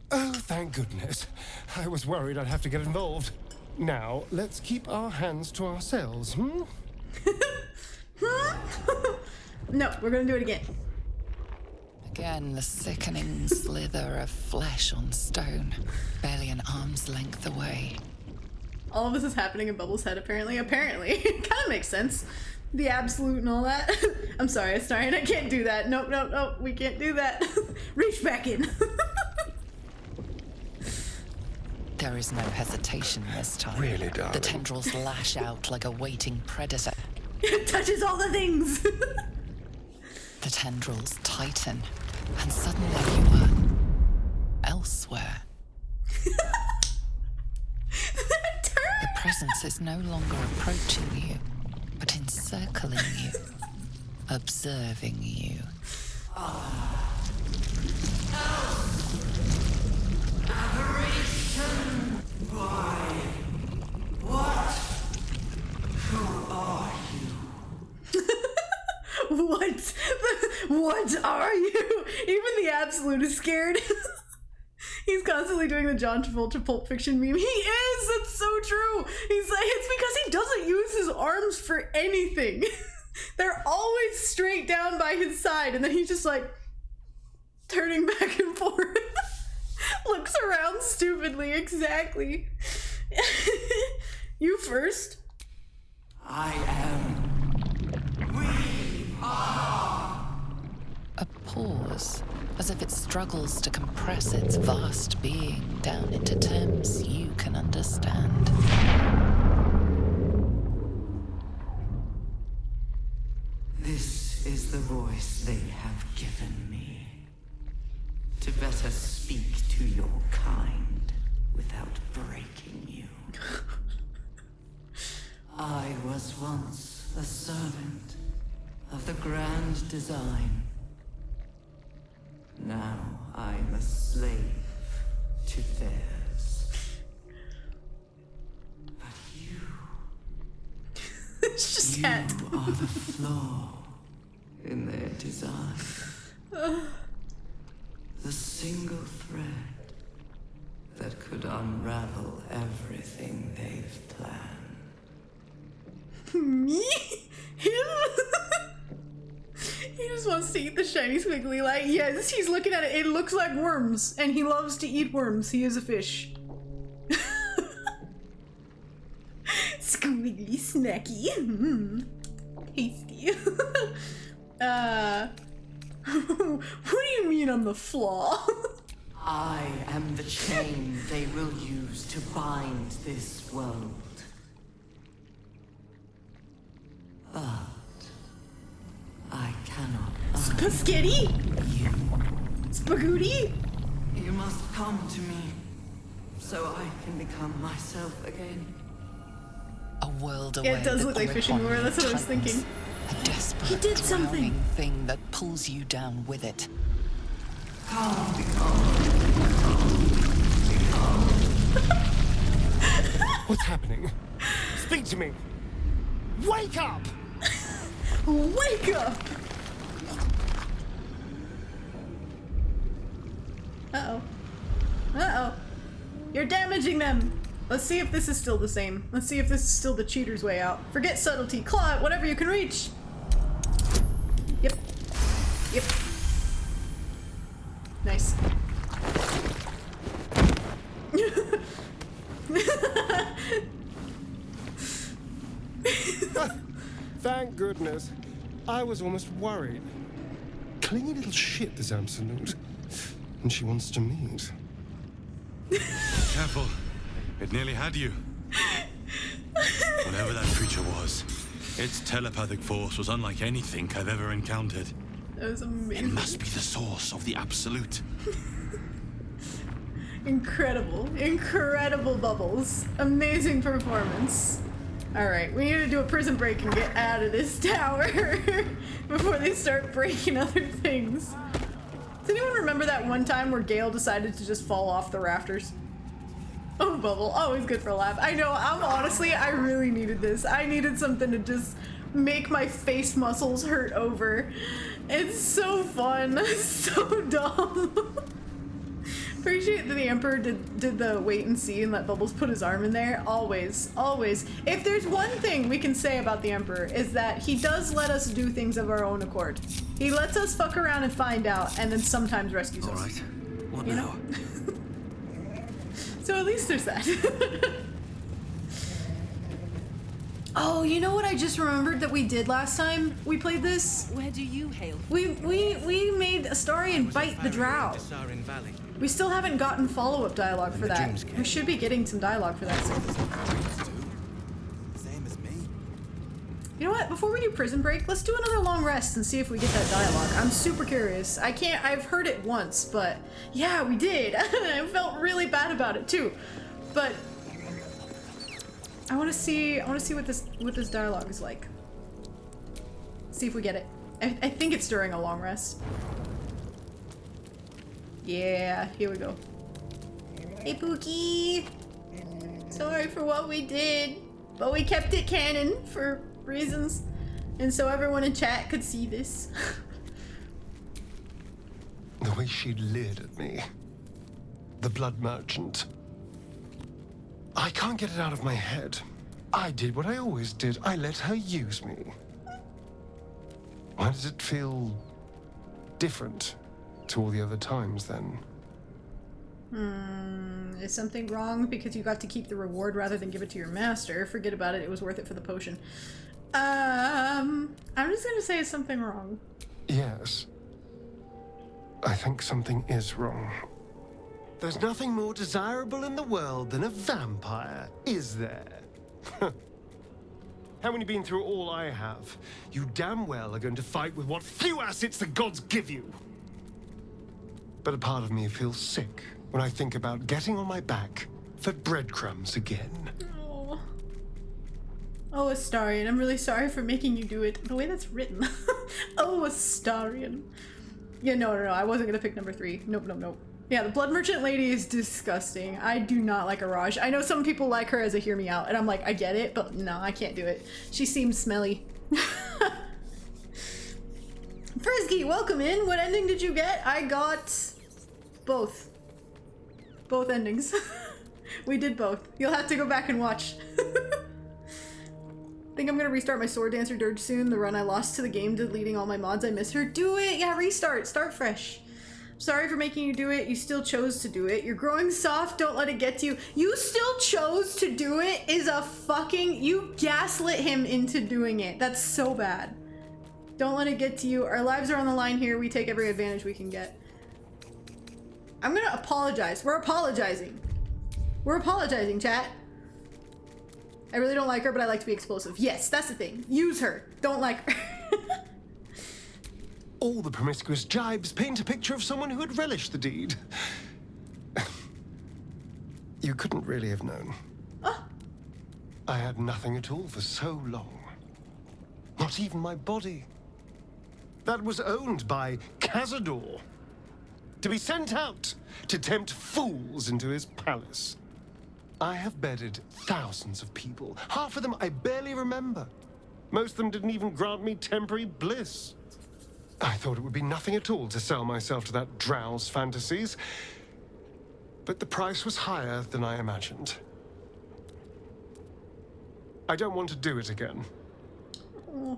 Oh, thank goodness. I was worried I'd have to get involved. Now, let's keep our hands to ourselves, hmm? No, we're gonna do it again. Again, the sickening slither of flesh on stone, barely an arm's length away. All of this is happening in Bubble's head, apparently. Apparently. It kind of makes sense. The absolute and all that. I'm sorry, Astarion, I can't do that. Nope, we can't do that. Reach back in. There is no hesitation this time. Really, darling? The tendrils lash out like a waiting predator. It touches all the things. The tendrils tighten, and suddenly you are elsewhere. The presence is no longer approaching you, but encircling you, observing you. Aberration! Why? What? Who are you? What? What are you? Even the Absolute is scared. He's constantly doing the John Travolta Pulp Fiction meme. He is! It's so true! He's like, it's because he doesn't use his arms for anything. They're always straight down by his side, and then he's just like turning back and forth. Looks around stupidly, exactly. You first. I am. We are. A pause, as if it struggles to compress its vast being down into terms you can understand. This is the voice they have given me. To better speak to your kind without breaking you. I was once a servant of the grand design. Now I'm a slave to theirs. But you... It's just you hat. are the flaw in their design. The single thread that could unravel everything they've planned. Me? Him? He just wants to eat the shiny squiggly light. Yes, he's looking at it. It looks like worms, and he loves to eat worms. He is a fish. Squiggly snacky. Tasty. What do you mean I'm the flaw? I am the chain they will use to bind this world. But I cannot. Spaghetti? You. Spaghetti? You must come to me, so I can become myself again. A world away. Yeah, it does look like fishing lure. That's what I was thinking. A desperate, He did something. drowning thing that pulls you down with it. Come, What's happening? Speak to me! Wake up! Wake up! Uh-oh. Uh-oh. You're damaging them! Let's see if this is still the same. Let's see if this is still the cheater's way out. Forget subtlety. Claw at whatever you can reach! Yep. Yep. Nice. Thank goodness. I was almost worried. Clingy little shit, this Absolute. And she wants to meet. Careful. It nearly had you. Whatever that creature was, its telepathic force was unlike anything I've ever encountered. That was amazing. It must be the source of the Absolute. Incredible. Incredible Bubbles. Amazing performance. Alright, we need to do a prison break and get out of this tower before they start breaking other things. Does anyone remember that one time where Gale decided to just fall off the rafters? Oh, Bubble. Always good for a laugh. I know, I really needed this. I needed something to just make my face muscles hurt over. It's so fun. So dumb. Appreciate that the Emperor did the wait and see and let Bubbles put his arm in there. Always, always. If there's one thing we can say about the Emperor is that he does let us do things of our own accord. He lets us fuck around and find out, and then sometimes rescues us. All right. What You now? know? So at least there's that. Oh, you know what I just remembered that we did last time we played this? Where do you hail from? We made Astarion bite the drow. Valley. We still haven't gotten follow-up dialogue for that. We should be getting some dialogue for that soon. Same as me. You know what? Before we do prison break, let's do another long rest and see if we get that dialogue. I'm super curious. I've heard it once, but yeah, we did. I felt really bad about it too. But I want to see what this dialogue is like. See if we get it. I think it's during a long rest. Yeah, here we go. Hey, Pookie. Sorry for what we did, but we kept it canon for reasons, and so everyone in chat could see this. The way she leered at me. The blood merchant. I can't get it out of my head. I did what I always did. I let her use me. Why does it feel different to all the other times then? Is something wrong because you got to keep the reward rather than give it to your master? Forget about it. It was worth it for the potion. I'm just gonna say something wrong. Yes. I think something is wrong. There's nothing more desirable in the world than a vampire, is there? Haven't you been through all I have? You damn well are going to fight with what few assets the gods give you. But a part of me feels sick when I think about getting on my back for breadcrumbs again. Oh, Astarion, I'm really sorry for making you do it. The way that's written. Oh, Astarion. Yeah, no, I wasn't gonna pick number 3. Nope. Yeah, the Blood Merchant lady is disgusting. I do not like Araj. I know some people like her as a hear me out, and I'm like, I get it, but no, I can't do it. She seems smelly. Frisky, welcome in. What ending did you get? I got both. Both endings. We did both. You'll have to go back and watch. I think I'm gonna restart my Sword Dancer Dirge soon. The run I lost to the game, deleting all my mods. I miss her. Do it! Yeah, restart. Start fresh. Sorry for making you do it. You still chose to do it. You're growing soft. Don't let it get to you. You still chose to do it is a fucking... You gaslit him into doing it. That's so bad. Don't let it get to you. Our lives are on the line here. We take every advantage we can get. I'm gonna apologize. We're apologizing. We're apologizing, chat. I really don't like her, but I like to be explosive. Yes, that's the thing. Use her. Don't like her. All the promiscuous jibes paint a picture of someone who had relished the deed. You couldn't really have known. I had nothing at all for so long. Not even my body. That was owned by Cazador. To be sent out to tempt fools into his palace. I have bedded thousands of people. Half of them I barely remember. Most of them didn't even grant me temporary bliss. I thought it would be nothing at all to sell myself to that drow's fantasies. But the price was higher than I imagined. I don't want to do it again. Oh,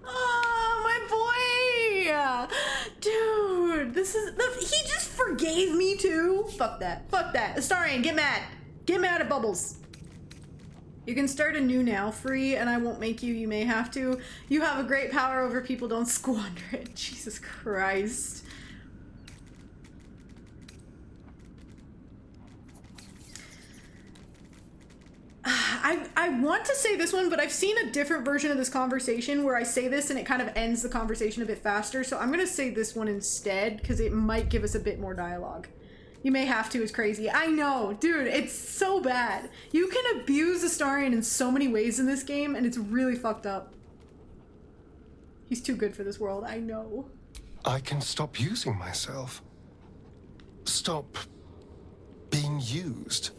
my boy! Dude, this is... He just forgave me too? Fuck that. Fuck that. Astarion, get mad. Get mad at Bubbles. You can start anew now, free, and I won't make you. You may have to. You have a great power over people. Don't squander it. Jesus Christ. I want to say this one, but I've seen a different version of this conversation where I say this and it kind of ends the conversation a bit faster. So I'm going to say this one instead because it might give us a bit more dialogue. You may have to is crazy. I know, dude, it's so bad. You can abuse Astarion in so many ways in this game, and it's really fucked up. He's too good for this world, I know. I can stop using myself. Stop being used.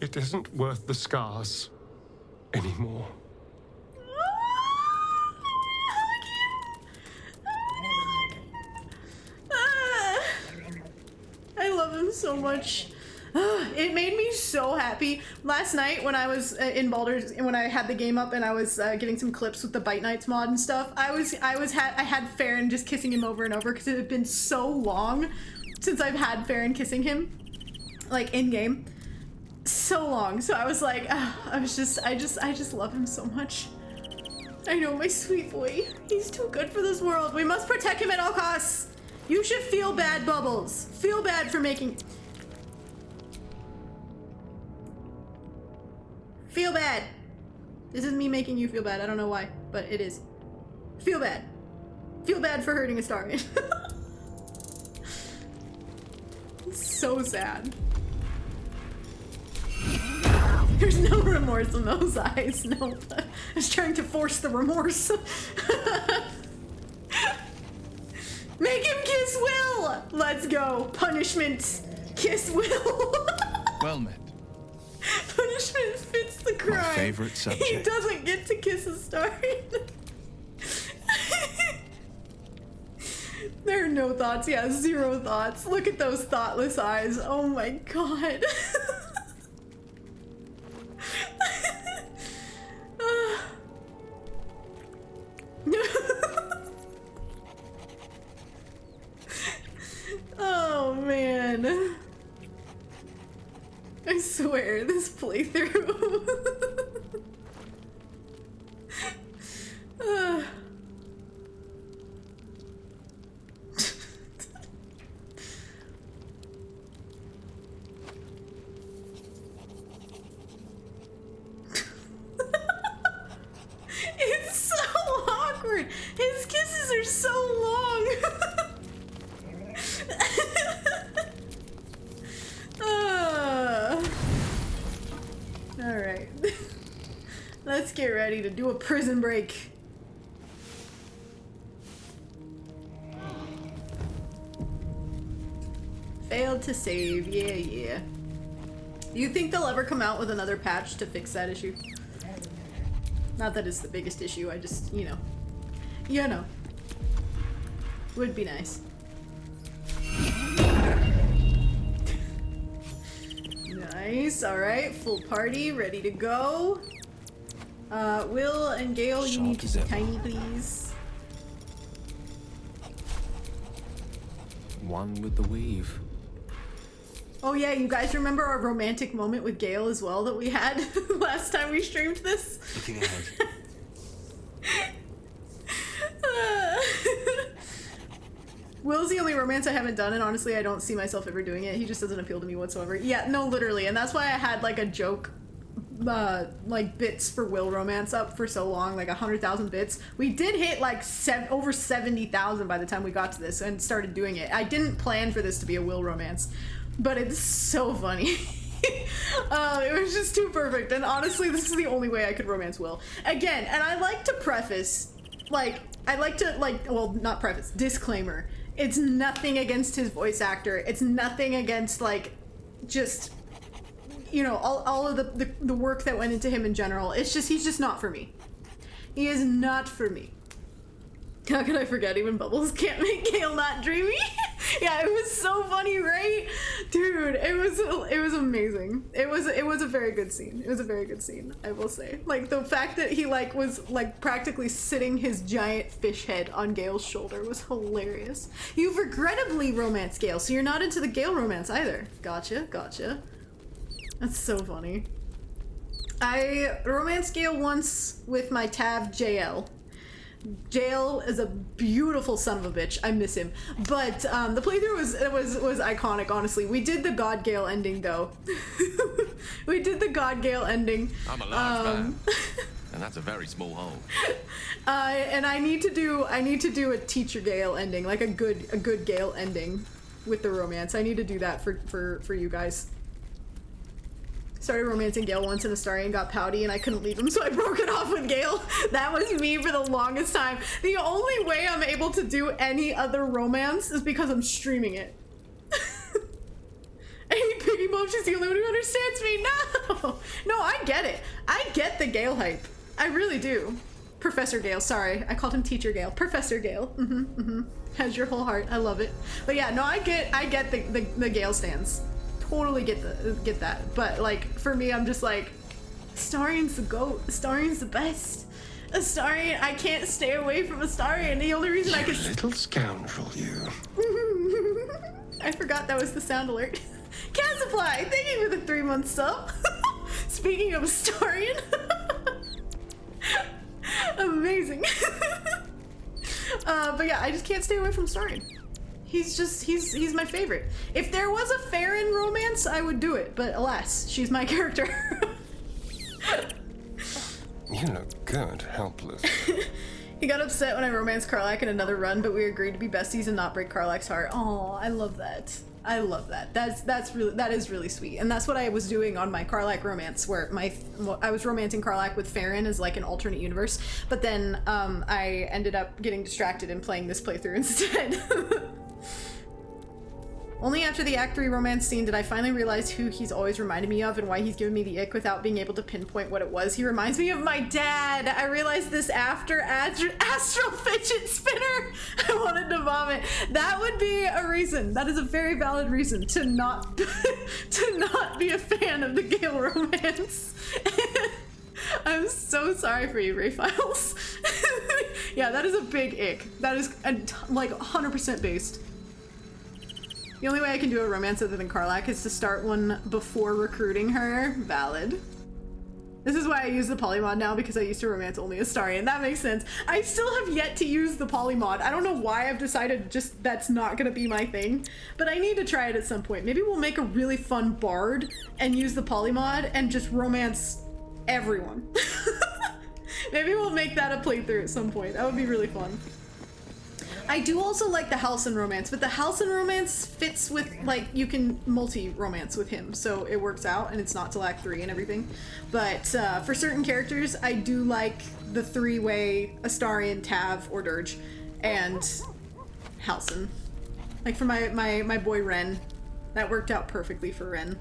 It isn't worth the scars anymore. I love him so much. It made me so happy. Last night when I was in Baldur, when I had the game up and I was getting some clips with the Bite Nights mod and stuff, I had Faeryn just kissing him over and over because it had been so long since I've had Faeryn kissing him, like in game, so long. So I was like, I just love him so much. I know, my sweet boy. He's too good for this world. We must protect him at all costs. You should feel bad, Bubbles. Feel bad for making... Feel bad. This is me making you feel bad. I don't know why. but it is. Feel bad. Feel bad for hurting Astarion. It's so sad. There's no remorse in those eyes. No. I was trying to force the remorse. Make him kiss Will! Let's go. Punishment. Kiss Will. Well met. Punishment fits the crime. My favorite subject. He doesn't get to kiss Astarion. There are no thoughts. Yeah, 0 thoughts. Look at those thoughtless eyes. Oh my god. Oh man. I swear, this playthrough. It's so awkward. His kisses are so long. All right. Let's get ready to do a prison break. Failed to save. Yeah, yeah. Do you think they'll ever come out with another patch to fix that issue? Not that it's the biggest issue, I just, you know. Would be nice. Nice, alright, full party, ready to go. Will and Gale, you need to be tiny, please. One with the weave. Oh yeah, you guys remember our romantic moment with Gale as well that we had last time we streamed this? Looking ahead. Will's the only romance I haven't done, and honestly I don't see myself ever doing it. He just doesn't appeal to me whatsoever. Yeah, no, literally, and that's why I had like a joke like bits for Will romance up for so long, like 100,000 bits. We did hit like over 70,000 by the time we got to this and started doing it. I didn't plan for this to be a Will romance, but it's so funny. It was just too perfect, and honestly this is the only way I could romance Will. Again, and I like to preface, well, not preface, disclaimer. It's nothing against his voice actor. It's nothing against, like, just, you know, all of the work that went into him in general. It's just, he's just not for me. He is not for me. How could I forget? Even Bubbles can't make Gale not dreamy. Yeah, it was so funny, right? Dude, it was amazing. It was a very good scene. It was a very good scene, I will say. Like, the fact that he, like, was, like, practically sitting his giant fish head on Gale's shoulder was hilarious. You've regrettably romanced Gale, so you're not into the Gale romance either. Gotcha, gotcha. That's so funny. I romanced Gale once with my Tav JL. JL is a beautiful son of a bitch. I miss him. But the playthrough was iconic, honestly. We did the God Gale ending though. We did the God Gale ending. I'm a large man, and that's a very small hole. And I need to do a teacher Gale ending, like a good Gale ending with the romance. I need to do that for you guys. Started romancing Gale once and Astarion got pouty and I couldn't leave him, so I broke it off with Gale. That was me for the longest time. The only way I'm able to do any other romance is because I'm streaming it. Amy Piggy Mom, she's the only one who understands me. No, I get it. I get the Gale hype. I really do. Professor Gale, sorry. I called him Teacher Gale. Professor Gale. Has your whole heart. I love it. But yeah, no, I get the Gale stans. Totally get that, but like for me, I'm just like, Astarion's the GOAT. Astarion's the best. Astarion, I can't stay away from Astarion. The only reason I could. Little scoundrel, you. I forgot that was the sound alert. Casafly, thank you for the 3-month sub. Speaking of Astarion, amazing. But yeah, I just can't stay away from Astarion. He's my favorite. If there was a faeryn romance, I would do it, but alas, she's my character. You look good, helpless. He got upset when I romanced Karlach in another run, but we agreed to be besties and not break Karlach's heart. Oh, I love that. I love that. That is really sweet. And that's what I was doing on my Karlach romance, where I was romancing Karlach with Faeryn as like an alternate universe, but then I ended up getting distracted and playing this playthrough instead. Only after the Act 3 romance scene did I finally realize who he's always reminded me of and why he's given me the ick without being able to pinpoint what it was. He reminds me of my dad. I realized this after Astral Fidget Spinner. I wanted to vomit. That would be a reason. That is a very valid reason to not be a fan of the Gale romance. I'm so sorry for you, Ray Files. Yeah, that is a big ick. That is like 100% based. The only way I can do a romance other than Karlach is to start one before recruiting her. Valid. This is why I use the polymod now, because I used to romance only Astarion. That makes sense. I still have yet to use the polymod. I don't know why I've decided just that's not gonna be my thing, but I need to try it at some point. Maybe we'll make a really fun bard and use the polymod and just romance everyone. Maybe we'll make that a playthrough at some point. That would be really fun. I do also like the Halcyon romance, but the Halcyon romance fits with, like, you can multi-romance with him, so it works out, and it's not till Act 3 and everything. But for certain characters, I do like the three-way Astarion, Tav, or Dirge, and Halcyon. Like for my boy Ren, that worked out perfectly for Ren.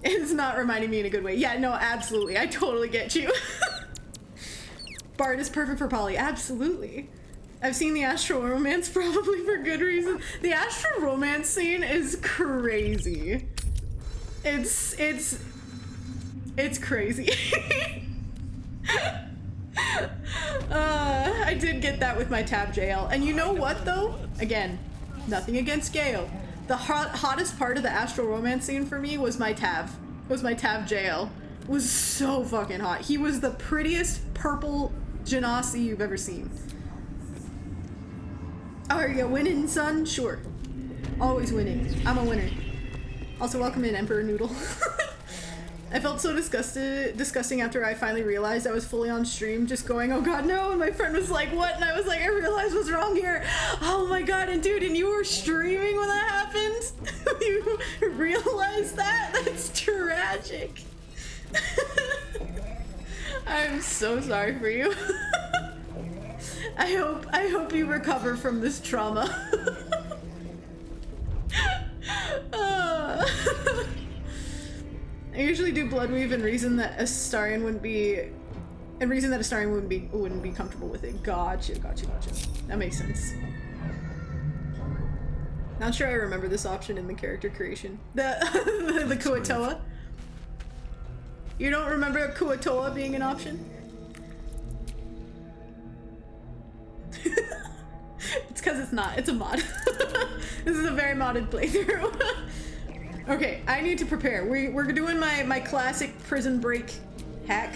It's not reminding me in a good way. Yeah, no, absolutely. I totally get you. Bard is perfect for Poly. Absolutely. I've seen the Astral Romance probably for good reason. The Astral Romance scene is crazy. It's crazy. I did get that with my Tab JL. And you know what though? Again, nothing against Gale. The hottest part of the Astral Romance scene for me was my Tav. Was my Tav JL. It was so fucking hot. He was the prettiest purple Genasi you've ever seen. Are you winning, son? Sure. Always winning. I'm a winner. Also, welcome in, Emperor Noodle. I felt so disgusting after I finally realized I was fully on stream, just going, oh god, no, and my friend was like, what? And I was like, I realized what's wrong here. Oh my god, and dude, and you were streaming when that happened? You realized that? That's tragic. I'm so sorry for you. I hope you recover from this trauma. I usually do Bloodweave and reason that Astarion wouldn't be comfortable with it. Gotcha. That makes sense. Not sure I remember this option in the character creation. The Kuo-Toa. You don't remember Kuo-Toa being an option? It's because it's not. It's a mod. This is a very modded playthrough. Okay, I need to prepare. We're doing my classic prison break hack.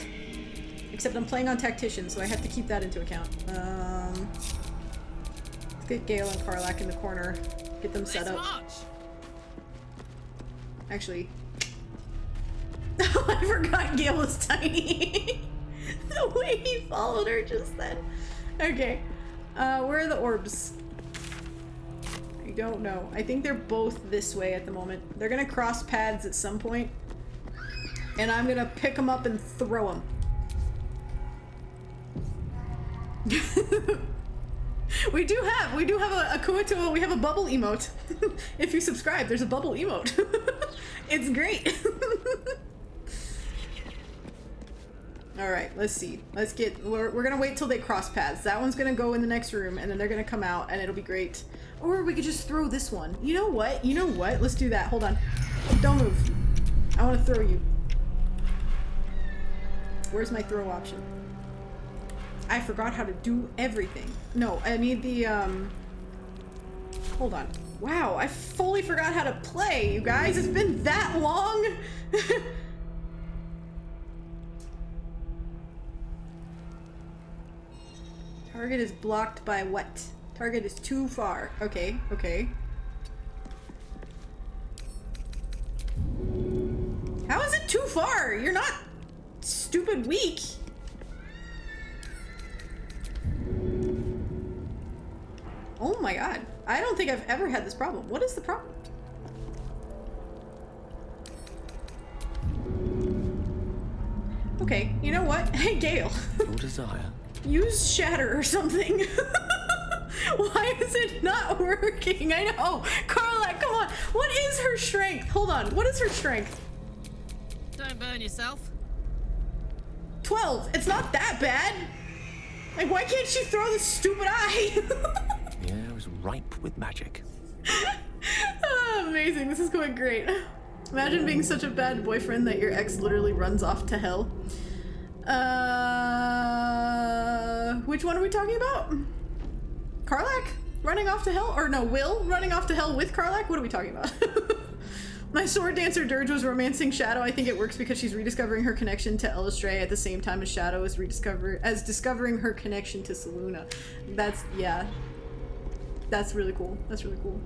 Except I'm playing on Tactician, so I have to keep that into account. Let's get Gale and Karlach in the corner. Get them set up. Actually... I forgot Gale was tiny. The way he followed her just then. Okay. Where are the orbs? I don't know. I think they're both this way at the moment. They're gonna cross paths at some point, and I'm gonna pick them up and throw them. We do have a Kuo-Toa. We have a bubble emote. If you subscribe, there's a bubble emote. It's great. All right, let's see. We're gonna wait till they cross paths. That one's gonna go in the next room, and then they're gonna come out, and it'll be great. Or we could just throw this one. You know what? Let's do that. Hold on. Don't move. I want to throw you. Where's my throw option? I forgot how to do everything. No, I need the, hold on. Wow, I fully forgot how to play, you guys. It's been that long. Target is blocked by what? Target is too far. Okay. How is it too far? You're not stupid weak. Oh my god. I don't think I've ever had this problem. What is the problem? Okay, you know what? Hey, Gale. Your desire. Use shatter or something. Why is it not working? I know. Karlach, come on. What is her strength? Hold on. What is her strength? Don't burn yourself. 12. It's not that bad. Like, why can't she throw the stupid eye? Yeah, it was ripe with magic. Oh, amazing. This is going great. Imagine being such a bad boyfriend that your ex literally runs off to hell. Which one are we talking about? Karlach running off to hell? Or no, Will running off to hell with Karlach? What are we talking about? My sword dancer Dirge was romancing Shadow. I think it works because she's rediscovering her connection to Elistray at the same time as Shadow is discovering her connection to Selûne. That's, yeah. That's really cool. That's really cool.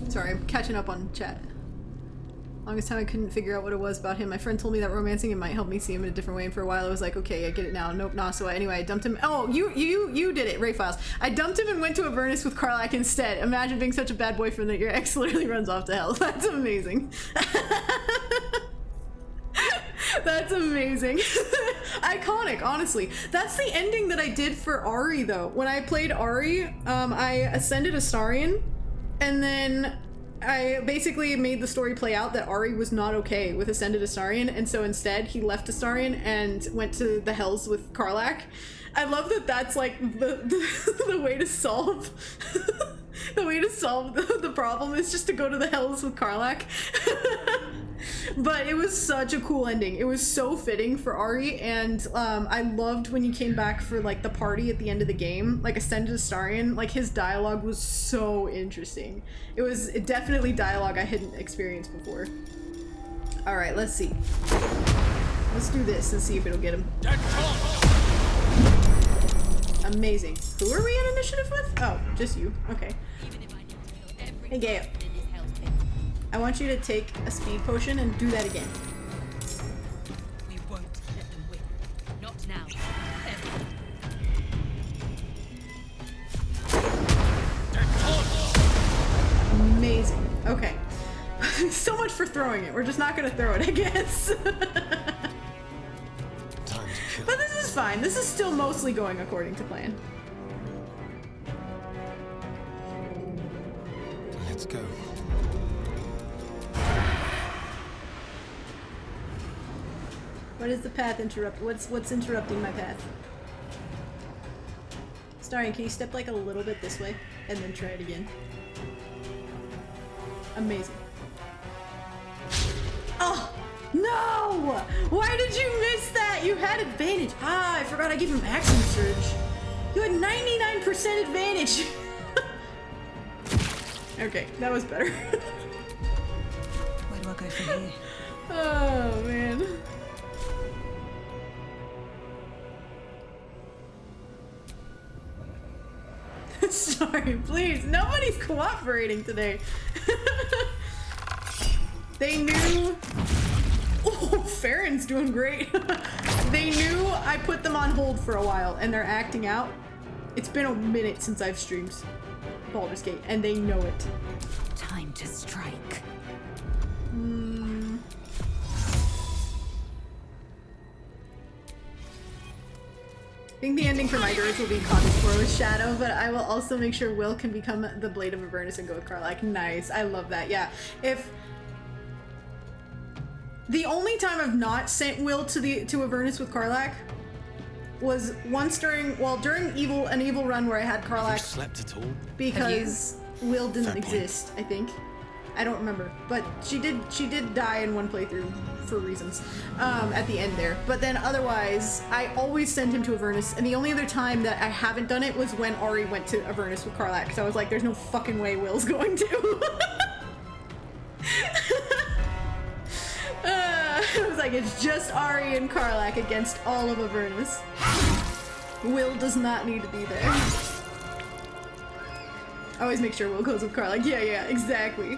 Sorry, I'm catching up on chat. Longest time I couldn't figure out what it was about him. My friend told me that romancing him might help me see him in a different way, and for a while I was like, okay, I get it now. Nope, nah. So anyway, I dumped him. Oh, you did it, Ray Files. I dumped him and went to Avernus with Karlach instead. Imagine being such a bad boyfriend that your ex literally runs off to hell. That's amazing. That's amazing. Iconic, honestly. That's the ending that I did for Ari, though. When I played Ari, I ascended Astarion, and then I basically made the story play out that Ari was not okay with Ascended Astarion, and so instead he left Astarion and went to the Hells with Karlach. I love that that's like the way to solve the way to solve the problem is just to go to the Hells with Karlach. But it was such a cool ending. It was so fitting for Ari, and I loved when you came back for like the party at the end of the game, like Ascended Astarion. Like his dialogue was so interesting. It was definitely dialogue I hadn't experienced before. All right, let's see. Let's do this and see if it'll get him. Amazing. Who are we in initiative with? Oh, just you. Okay. Hey, Gale. I want you to take a speed potion and do that again. We won't let them win. Not now. Ever. Amazing. Okay. So much for throwing it. We're just not gonna throw it, I guess. But this is fine. This is still mostly going according to plan. Let's go. What is the path interrupt? What's interrupting my path? Starion, can you step like a little bit this way and then try it again? Amazing. Oh no! Why did you miss that? You had advantage. Ah, I forgot I gave him action surge. You had 99% advantage. Okay, that was better. Where do I go from here? Oh man. Sorry, please. Nobody's cooperating today. They knew... Oh, Faeryn's doing great. They knew I put them on hold for a while, and they're acting out. It's been a minute since I've streamed Baldur's Gate, and they know it. Time to strike. I think the ending for my Dirge will be Cottage Core with Shadow, but I will also make sure Will can become the Blade of Avernus and go with Karlach. Nice. I love that. Yeah. If the only time I've not sent Will to Avernus with Karlach was once during an evil run where I had Karlach. Have you slept at all? Because Will didn't exist, I think. I don't remember, but she did die in one playthrough for reasons at the end there. But then otherwise, I always send him to Avernus, and the only other time that I haven't done it was when Ari went to Avernus with Karlach, because I was like, there's no fucking way Will's going to. I was like, it's just Ari and Karlach against all of Avernus. Will does not need to be there. I always make sure Will goes with Karlach. Yeah, exactly.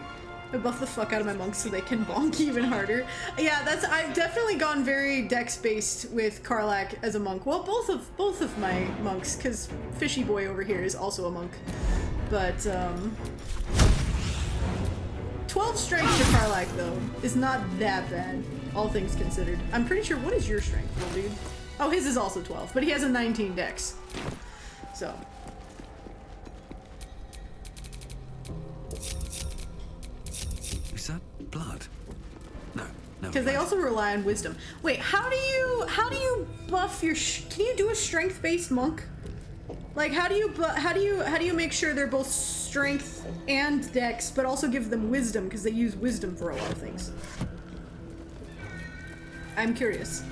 I buff the fuck out of my monks so they can bonk even harder. Yeah, I've definitely gone very dex-based with Karlach as a monk. Well, both of my monks, because Fishy Boy over here is also a monk. But 12 strength for Karlach though is not that bad, all things considered. I'm pretty sure. What is your strength, little dude? Oh, his is also 12, but he has a 19 dex. So. Is that blood? No. Because they also rely on wisdom. Wait, how do you buff your? Can you do a strength-based monk? Like, how do you make sure they're both strength and dex, but also give them wisdom because they use wisdom for a lot of things? I'm curious.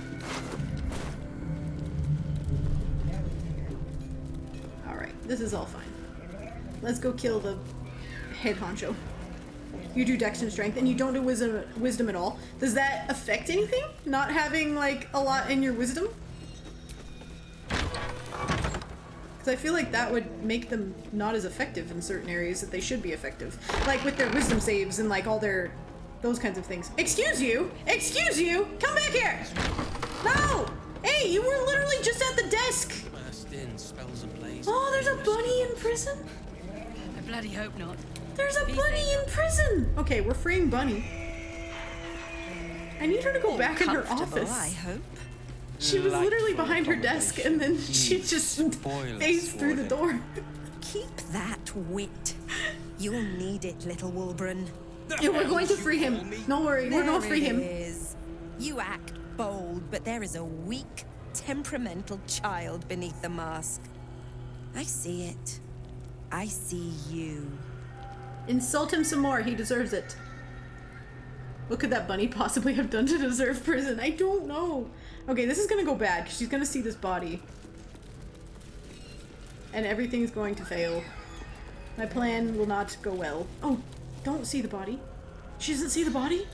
All right, this is all fine. Let's go kill the head honcho. You do dex and strength, and you don't do wisdom at all. Does that affect anything? Not having like a lot in your wisdom? Because I feel like that would make them not as effective in certain areas that they should be effective, like with their wisdom saves and like all their those kinds of things. Excuse you! Excuse you! Come back here! No! Hey, you were literally just at the desk. Oh, there's a bunny in prison? I bloody hope not. There's a bunny in prison! Okay, we're freeing Bunny. I need her to go back in her office. I hope. She was literally behind her desk and then she just phased through the door. Keep that wit. You'll need it, little Wolbrun. Yeah, we're going to free him. Don't worry, we're going to free him. You act bold, but there is a weak, temperamental child beneath the mask. I see it. I see you. Insult him some more. He deserves it. What could that bunny possibly have done to deserve prison? I don't know. Okay, this is gonna go bad because she's gonna see this body. And everything's going to fail. My plan will not go well. Oh, don't see the body. She doesn't see the body?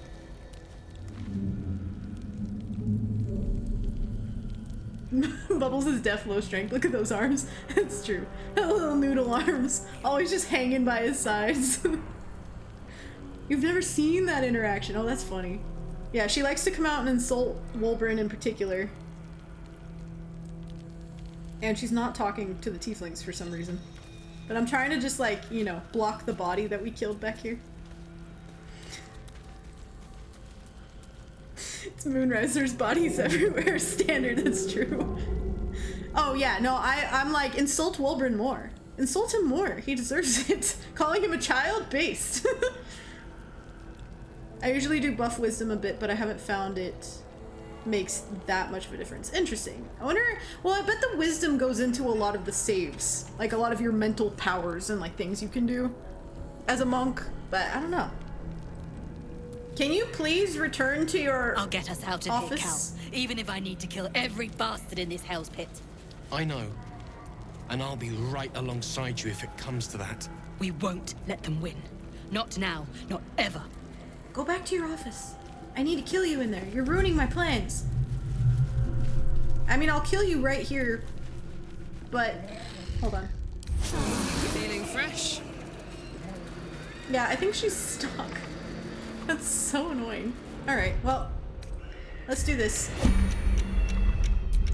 Bubbles is deaf, low strength. Look at those arms. It's true. Little noodle arms. Always just hanging by his sides. You've never seen that interaction. Oh, that's funny. Yeah, she likes to come out and insult Wolbrun in particular. And she's not talking to the tieflings for some reason. But I'm trying to just like, you know, block the body that we killed back here. It's Moonriser's bodies everywhere. Standard, that's true. Oh yeah, no, I'm like, insult Wolbrun more. Insult him more. He deserves it. Calling him a child? Based. I usually do buff wisdom a bit, but I haven't found it makes that much of a difference. Interesting. I wonder, well, I bet the wisdom goes into a lot of the saves. Like a lot of your mental powers and like things you can do as a monk, but I don't know. Can you please return to your I'll get us out of office? here, Cal. Even if I need to kill every bastard in this hell's pit. I know. And I'll be right alongside you if it comes to that. We won't let them win. Not now, not ever. Go back to your office. I need to kill you in there. You're ruining my plans. I mean, I'll kill you right here, but hold on. Feeling fresh? Yeah, I think she's stuck. That's so annoying. Alright, well, let's do this.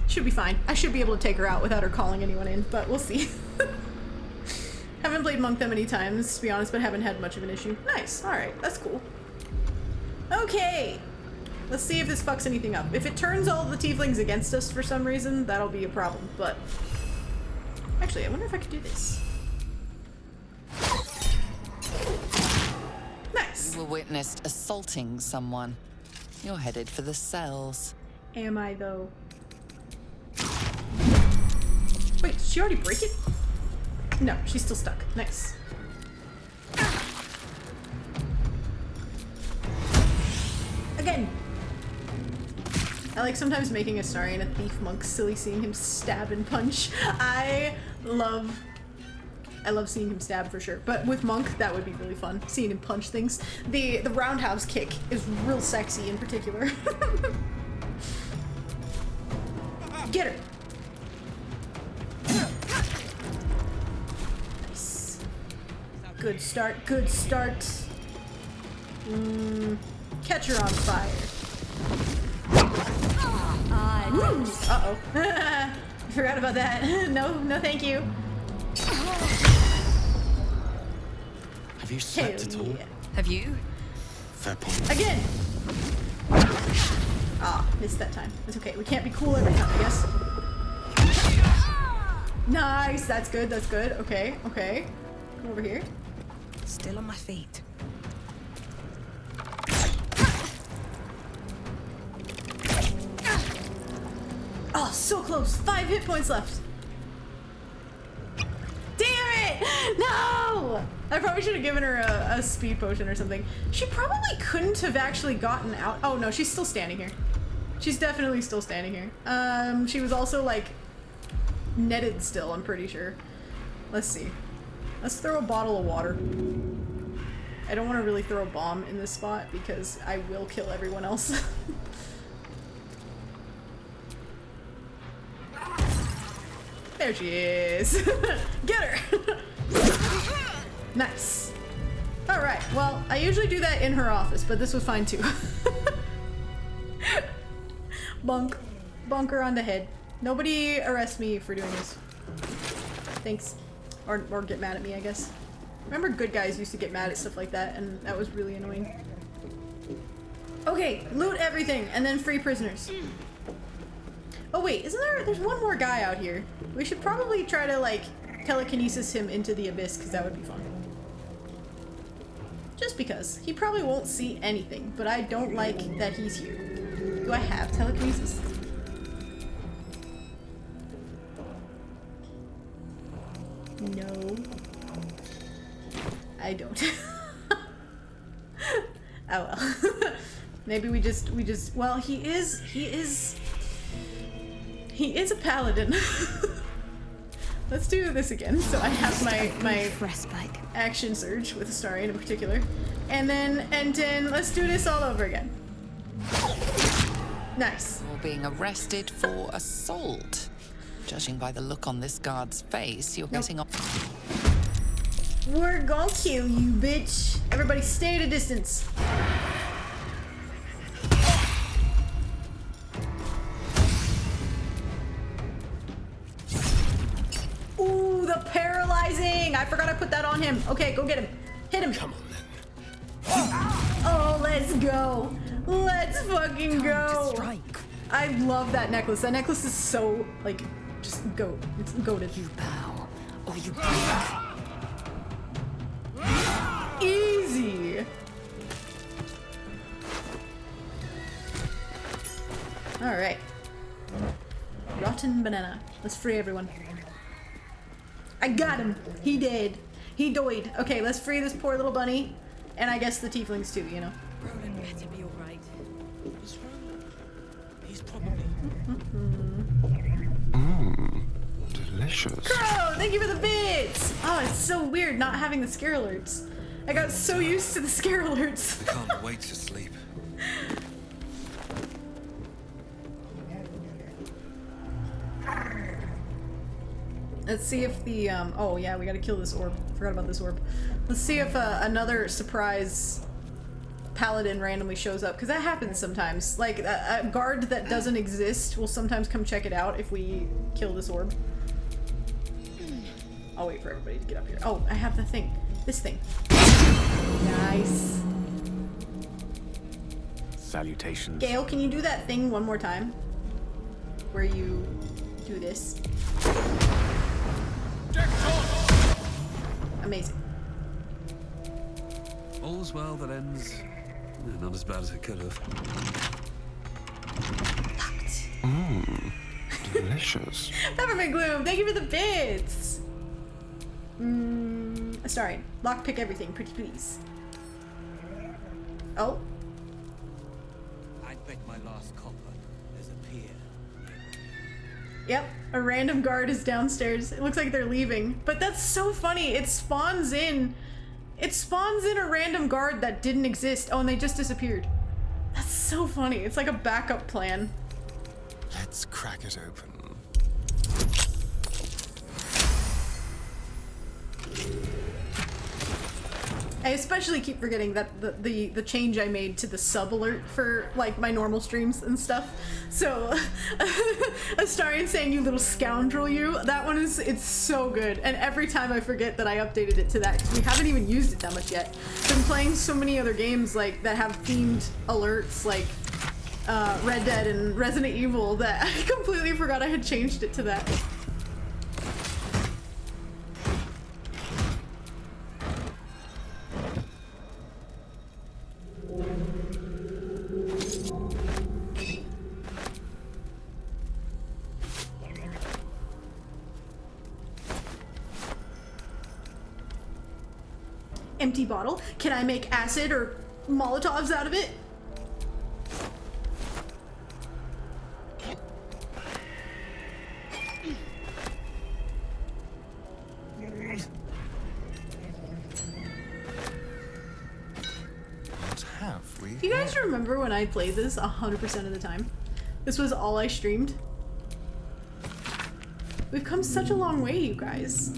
Should be fine. I should be able to take her out without her calling anyone in, but we'll see. Haven't played Monk that many times, to be honest, but haven't had much of an issue. Nice. Alright, that's cool. Okay. Let's see if this fucks anything up. If it turns all the tieflings against us for some reason, that'll be a problem, but... Actually, I wonder if I could do this. Nice. You were witnessed assaulting someone. You're headed for the cells. Am I, though? Wait, did she already break it? No, she's still stuck. Nice. Again. I like sometimes making Astarion a thief monk silly, seeing him stab and punch. I love seeing him stab for sure, but with Monk that would be really fun, seeing him punch things. The roundhouse kick is real sexy in particular. Get her. Nice. Good start, good start. Catch her on fire. Uh-oh. I forgot about that. No thank you. Have you slept at all? Have you? Fair point. Again! Ah, missed that time. It's okay. We can't be cool every time, I guess. Nice! That's good, that's good. Okay, okay. Come over here. Still on my feet. Oh, so close. 5 hit points left. Damn it! No! I probably should have given her a speed potion or something. She probably couldn't have actually gotten out. Oh no, she's still standing here. She's definitely still standing here. She was also like netted still, I'm pretty sure. Let's see. Let's throw a bottle of water. I don't want to really throw a bomb in this spot because I will kill everyone else. There she is. Get her. Nice. All right. Well, I usually do that in her office, but this was fine too. Bonk. Bonk her on the head. Nobody arrest me for doing this. Thanks. Or get mad at me, I guess. Remember good guys used to get mad at stuff like that, and that was really annoying. Okay, loot everything, and then free prisoners. Oh wait, there's one more guy out here. We should probably try to like telekinesis him into the abyss, because that would be fun. Just because. He probably won't see anything, but I don't like that he's here. Do I have telekinesis? No. I don't. Oh well. Maybe we just well, he is a paladin. Let's do this again. So I have my action surge with Astarion in particular. And then let's do this all over again. Nice. You're being arrested for assault. Judging by the look on this guard's face, you're getting off. We're gonna kill you, bitch. Everybody stay at a distance. Ooh, the paralyzing! I forgot I put that on him. Okay, go get him. Hit him. Come on then. Oh, let's go. Let's fucking go. I love that necklace. That necklace is so, like, just go. It's goated. You bow or you break. Easy. All right. Rotten banana. Let's free everyone. I got him. He did. He died. Okay, let's free this poor little bunny, and I guess the tieflings too. You know. Roland better be all right. Is Roland? He's probably. Delicious. Crow, thank you for the bits. Oh, it's so weird not having the scare alerts. I got so used to the scare alerts. I can't wait to sleep. Let's see if the oh yeah, we gotta kill this orb. Forgot about this orb. Let's see if another surprise paladin randomly shows up, because that happens sometimes. Like a guard that doesn't exist will sometimes come check it out if we kill this orb. I'll wait for everybody to get up here. Oh, I have the thing. This thing. Nice. Salutations. Gale, can you do that thing one more time? Where you do this. Amazing. All's well that ends. Not as bad as it could have. Delicious. Peppermint Gloom, thank you for the bits. Sorry, lockpick everything, pretty please. Oh. I bet my last copper. There's a pier. Yep, a random guard is downstairs. It looks like they're leaving, but that's so funny. It spawns in a random guard that didn't exist. Oh, and they just disappeared. That's so funny. It's like a backup plan. Let's crack it open. I especially keep forgetting that the change I made to the sub alert for like my normal streams and stuff. So Astarion saying "you little scoundrel you," that one it's so good. And every time I forget that I updated it to that, 'cause we haven't even used it that much yet. Been playing so many other games like that have themed alerts like Red Dead and Resident Evil that I completely forgot I had changed it to that. Empty bottle. Can I make acid or Molotovs out of it? What have we? Do you guys remember when I played this 100% of the time? This was all I streamed. We've come such a long way, you guys.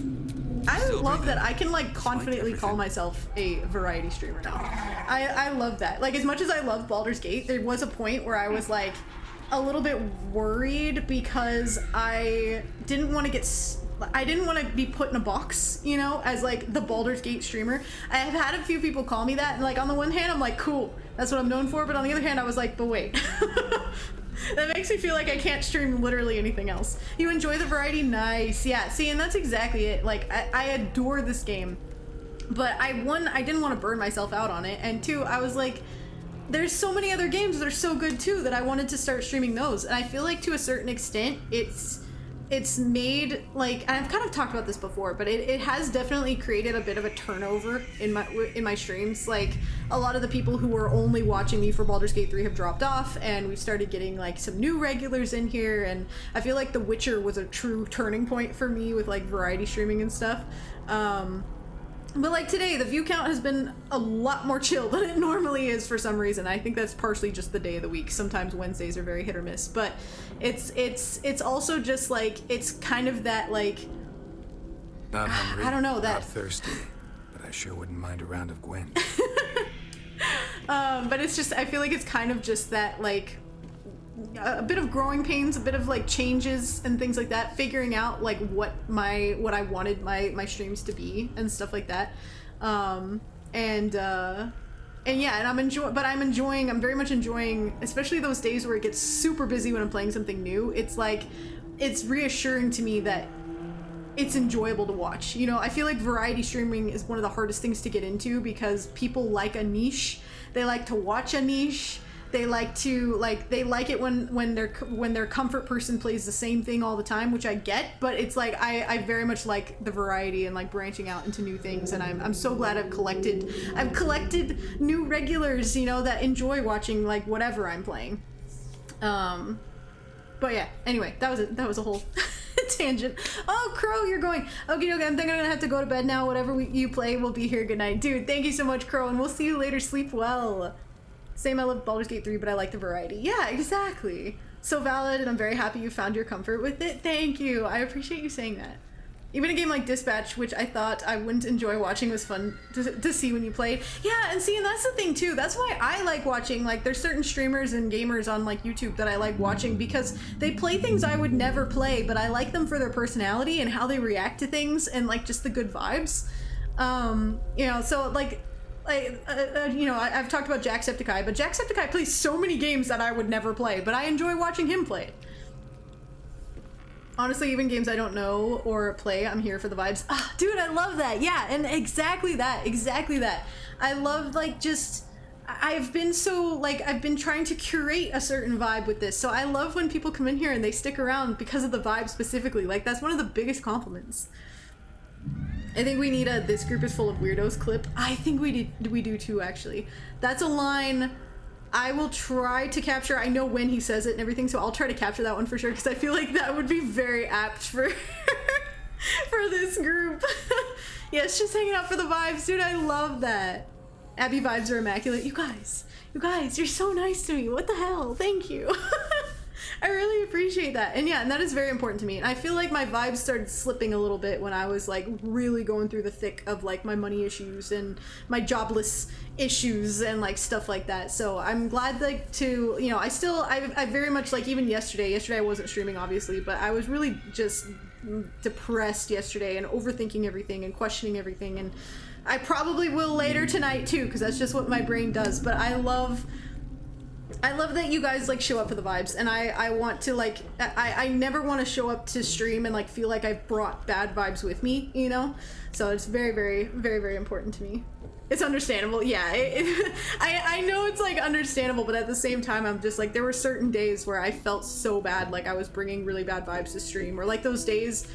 I love that I can like confidently call myself a variety streamer now. I love that. Like, as much as I love Baldur's Gate, there was a point where I was like a little bit worried because I didn't want to be put in a box, you know, as like the Baldur's Gate streamer. I have had a few people call me that, and like on the one hand I'm like, cool, that's what I'm known for, but on the other hand I was like, but wait. That makes me feel like I can't stream literally anything else. You enjoy the variety? Nice. Yeah, see, and that's exactly it. Like, I adore this game, but I didn't want to burn myself out on it, and two, I was like, there's so many other games that are so good too that I wanted to start streaming those, and I feel like to a certain extent it's made, like, and I've kind of talked about this before, but it has definitely created a bit of a turnover in my streams. Like, a lot of the people who were only watching me for Baldur's Gate 3 have dropped off, and we've started getting like some new regulars in here, and I feel like The Witcher was a true turning point for me with like variety streaming and stuff. But like today, the view count has been a lot more chill than it normally is for some reason. I think that's partially just the day of the week. Sometimes Wednesdays are very hit or miss, but it's also just like, it's kind of that like, not hungry, I don't know, that not thirsty, but I sure wouldn't mind a round of Gwen. But it's just, I feel like it's kind of just that like a bit of growing pains, a bit of like changes and things like that, figuring out like what I wanted my streams to be and stuff like that. And yeah, and I'm very much enjoying, especially those days where it gets super busy when I'm playing something new. It's like, it's reassuring to me that it's enjoyable to watch. You know, I feel like variety streaming is one of the hardest things to get into because people like a niche. They like to watch a niche. They like it when their comfort person plays the same thing all the time, which I get, but it's like I very much like the variety and like branching out into new things, and I'm so glad I've collected new regulars, you know, that enjoy watching like whatever I'm playing. But yeah, anyway, that was a whole tangent. Oh, Crow, you're going. Okay, I'm thinking I'm gonna have to go to bed now. Whatever you play, we'll be here. Good night, dude. Thank you so much, Crow, and we'll see you later. Sleep well. Same, I love Baldur's Gate 3, but I like the variety. Yeah, exactly. So valid, and I'm very happy you found your comfort with it. Thank you. I appreciate you saying that. Even a game like Dispatch, which I thought I wouldn't enjoy watching, was fun to see when you played. Yeah, and see, and that's the thing too. That's why I like watching, like, there's certain streamers and gamers on like YouTube that I like watching because they play things I would never play, but I like them for their personality and how they react to things and like just the good vibes. You know, so like, you know, I've talked about Jacksepticeye, but Jacksepticeye plays so many games that I would never play, but I enjoy watching him play. Honestly, even games I don't know or play, I'm here for the vibes. Ah, dude, I love that. Yeah, and exactly that. I love, like, just, I've been trying to curate a certain vibe with this, so I love when people come in here and they stick around because of the vibe specifically. Like, that's one of the biggest compliments. I think we need a "this group is full of weirdos" clip. I think we do too, actually. That's a line I will try to capture. I know when he says it and everything, so I'll try to capture that one for sure, because I feel like that would be very apt for for this group. Yeah, it's just hanging out for the vibes. Dude, I love that. Abby vibes are immaculate. You guys, you're so nice to me. What the hell? Thank you. I really appreciate that. And yeah, and that is very important to me. And I feel like my vibes started slipping a little bit when I was like really going through the thick of like my money issues and my jobless issues and like stuff like that. So I'm glad like to, you know, I very much like even yesterday I wasn't streaming obviously, but I was really just depressed yesterday and overthinking everything and questioning everything, and I probably will later tonight too, because that's just what my brain does. But I love that you guys like show up for the vibes, and I want to like I never want to show up to stream and like feel like I've brought bad vibes with me, you know. So it's very, very, very, very important to me. It's understandable, yeah. I know it's like understandable, but at the same time, I'm just like, there were certain days where I felt so bad, like I was bringing really bad vibes to stream, or like those days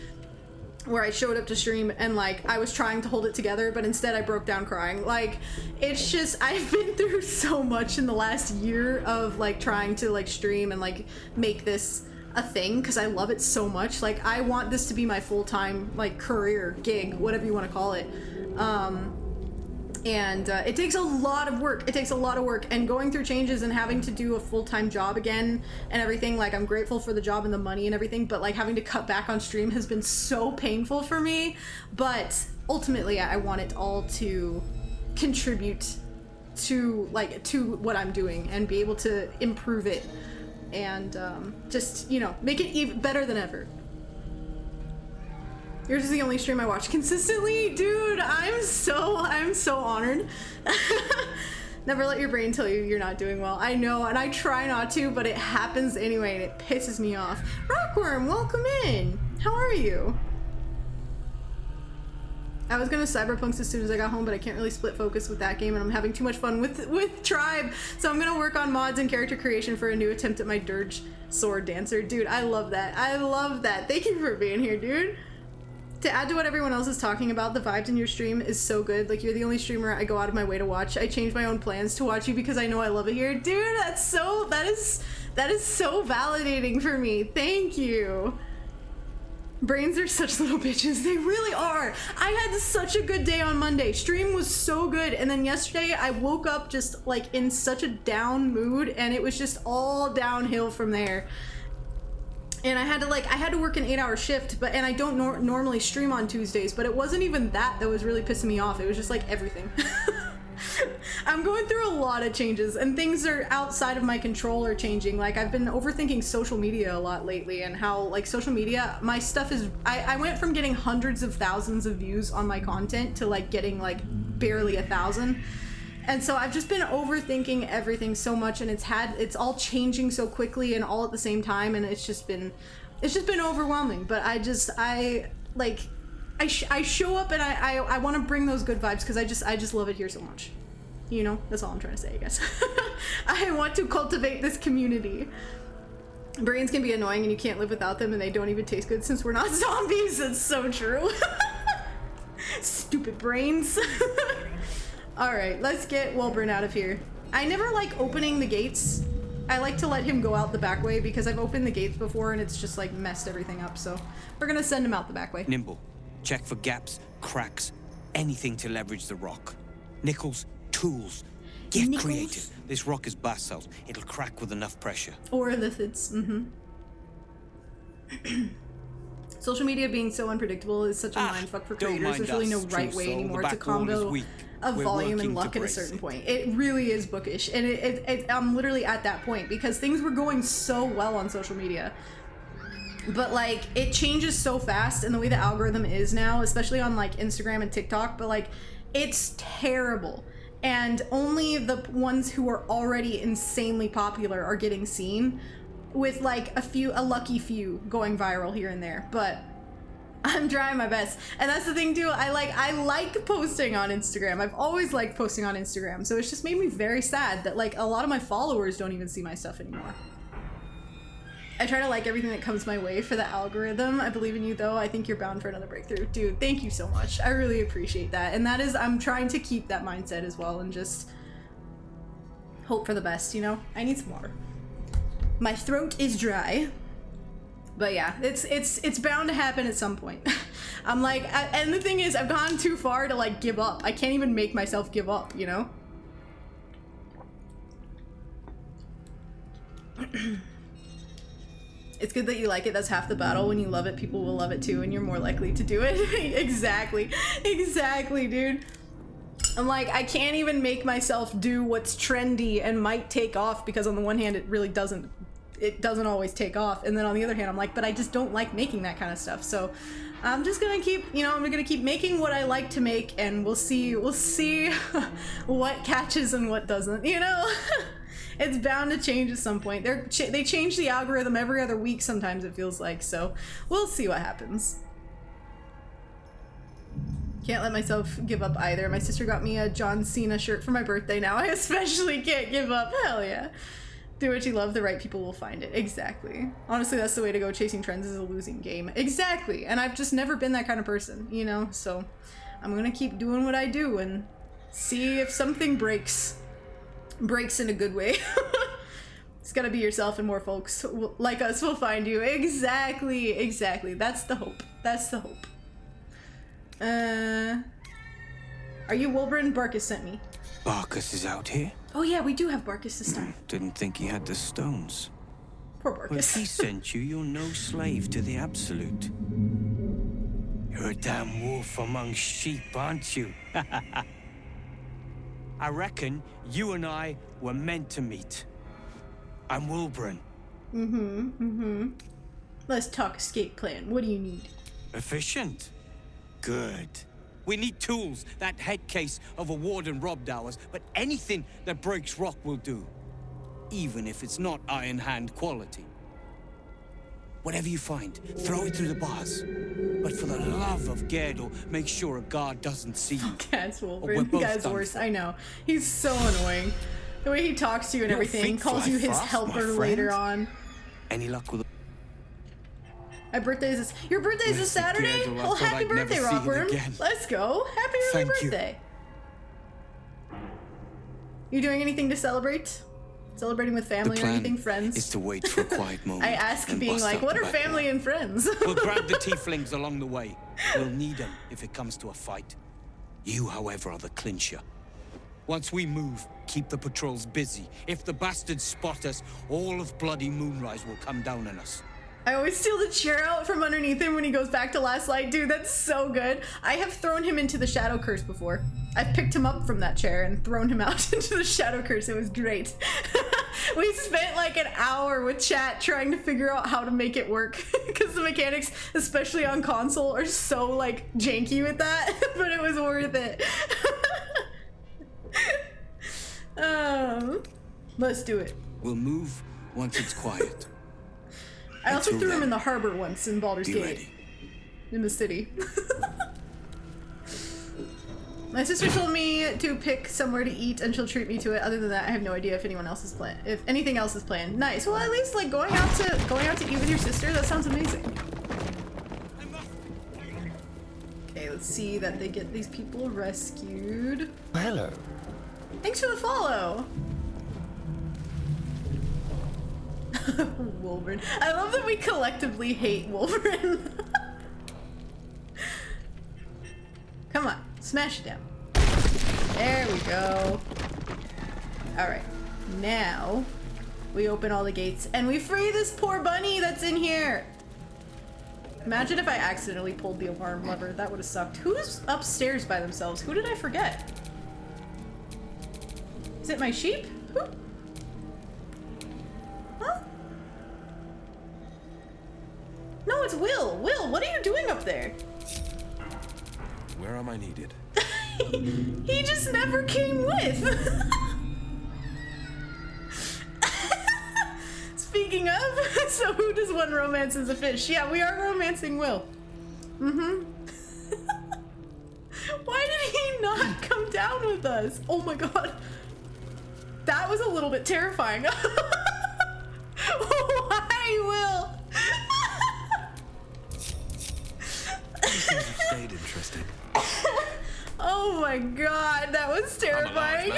where I showed up to stream and like I was trying to hold it together, but instead I broke down crying. Like, it's just, I've been through so much in the last year of like trying to like stream and like make this a thing, because I love it so much. Like, I want this to be my full-time like career, gig, whatever you want to call it. And it takes a lot of work. It takes a lot of work, and going through changes and having to do a full-time job again and everything, like I'm grateful for the job and the money and everything, but like having to cut back on stream has been so painful for me. But ultimately I want it all to contribute to what I'm doing and be able to improve it and just, you know, make it even better than ever. Yours is the only stream I watch consistently? Dude, I'm so honored. Never let your brain tell you you're not doing well. I know, and I try not to, but it happens anyway, and it pisses me off. Rockworm, welcome in. How are you? I was gonna cyberpunks as soon as I got home, but I can't really split focus with that game, and I'm having too much fun with Tribe, so I'm gonna work on mods and character creation for a new attempt at my dirge sword dancer. Dude, I love that. I love that. Thank you for being here, dude. To add to what everyone else is talking about, the vibes in your stream is so good. Like, you're the only streamer I go out of my way to watch. I change my own plans to watch you because I know I love it here. Dude, that is so validating for me. Thank you. Brains are such little bitches. They really are. I had such a good day on Monday. Stream was so good. And then yesterday I woke up just like in such a down mood, and it was just all downhill from there. And I had to work an 8-hour shift, and I don't normally stream on Tuesdays, but it wasn't even that was really pissing me off. It was just like everything. I'm going through a lot of changes, and things are outside of my control are changing. Like, I've been overthinking social media a lot lately, and how like social media, my stuff is, I went from getting hundreds of thousands of views on my content to like getting like barely 1,000. And so I've just been overthinking everything so much, and it's all changing so quickly and all at the same time, and it's just been overwhelming. But I show up and I want to bring those good vibes because I just love it here so much. You know, that's all I'm trying to say, I guess. I want to cultivate this community. Brains can be annoying and you can't live without them, and they don't even taste good since we're not zombies. It's so true. Stupid brains. Alright, let's get Wilburn out of here. I never like opening the gates. I like to let him go out the back way because I've opened the gates before and it's just like messed everything up, so we're gonna send him out the back way. Nimble. Check for gaps, cracks, anything to leverage the rock. Nickels, tools. Get creative. This rock is basalt. It'll crack with enough pressure. Or lithids, Social media being so unpredictable is such a mindfuck for creators. There's really no right way anymore to combo a volume and luck at a certain point. It really is bookish, and I'm literally at that point because things were going so well on social media, but like it changes so fast, and the way the algorithm is now, especially on like Instagram and TikTok, but like it's terrible, and only the ones who are already insanely popular are getting seen, with like a lucky few going viral here and there. But I'm trying my best, and that's the thing too. I like posting on Instagram. I've always liked posting on Instagram, so it's just made me very sad that like a lot of my followers don't even see my stuff anymore. I try to like everything that comes my way for the algorithm. I believe in you though. I think you're bound for another breakthrough. Dude, thank you so much. I really appreciate that, and that is, I'm trying to keep that mindset as well and just hope for the best, you know? I need some water. My throat is dry. But yeah, it's bound to happen at some point. I'm like, and the thing is, I've gone too far to like give up. I can't even make myself give up, you know? It's good that you like it. That's half the battle. When you love it, people will love it too, and you're more likely to do it. Exactly. Exactly, dude. I'm like, I can't even make myself do what's trendy and might take off, because on the one hand, it really doesn't. It doesn't always take off. And then on the other hand, I'm like, but I just don't like making that kind of stuff. So I'm just gonna keep, you know, I'm gonna keep making what I like to make, and we'll see what catches and what doesn't, you know? It's bound to change at some point. They change the algorithm every other week sometimes, it feels like, so we'll see what happens. Can't let myself give up either. My sister got me a John Cena shirt for my birthday now. I especially can't give up. Hell yeah. Do what you love, the right people will find it. Exactly. Honestly, that's the way to go. Chasing trends is a losing game. Exactly. And I've just never been that kind of person, you know? So I'm gonna keep doing what I do and see if something breaks in a good way. It's gotta be yourself, and more folks like us will find you. Exactly, exactly. That's the hope. That's the hope. Are you Wilburn? Barkus sent me. Barkus is out here? Oh yeah, we do have Barkus this time. Didn't think he had the stones. Poor Barkus. Well, if he sent you, you're no slave to the Absolute. You're a damn wolf among sheep, aren't you? I reckon you and I were meant to meet. I'm Wilburn. Let's talk escape plan. What do you need? Efficient. Good. We need tools. That head case of a warden robbed ours, but anything that breaks rock will do. Even if it's not Iron Hand quality. Whatever you find, throw it through the bars. But for the love of Gerdel, make sure a guard doesn't see you. Guy's Wilburn. Guy's worse. I know. He's so annoying. The way he talks to you and everything, calls you his helper later on. Any luck with My birthday is this. Your birthday is this Saturday? Well, happy birthday, Rockworm. Let's go. Happy early birthday. You doing anything to celebrate? Celebrating with family or anything, friends? Is to wait for a quiet moment. I ask, being like, what are family and friends? We'll grab the tieflings along the way. We'll need them if it comes to a fight. You, however, are the clincher. Once we move, keep the patrols busy. If the bastards spot us, all of bloody Moonrise will come down on us. I always steal the chair out from underneath him when he goes back to Last Light. Dude, that's so good. I have thrown him into the Shadow Curse before. I've picked him up from that chair and thrown him out into the Shadow Curse. It was great. We spent like an hour with chat trying to figure out how to make it work, because the mechanics, especially on console, are so like janky with that, but it was worth it. Let's do it. We'll move once it's quiet. I also threw him in the harbor once in Baldur's Gate. In the city. My sister told me to pick somewhere to eat and she'll treat me to it. Other than that, I have no idea if anyone else is planned. If anything else is planned. Nice. Well, at least like going out to eat with your sister, that sounds amazing. Okay, let's see that they get these people rescued. Hello. Thanks for the follow. Wolverine. I love that we collectively hate Wolverine. Come on, smash it down. There we go. Alright, now we open all the gates and we free this poor bunny that's in here. Imagine if I accidentally pulled the alarm lever. That would have sucked. Who's upstairs by themselves? Who did I forget? Is it my sheep? Who? Huh? No, it's Will. Will, what are you doing up there? Where am I needed? He just never came with. Speaking of, so who does one romance as a fish? Yeah, we are romancing Will. Mm-hmm. Why did he not come down with us? Oh my god. That was a little bit terrifying. Why, Will? These things have stayed interesting. Oh my god, that was terrifying.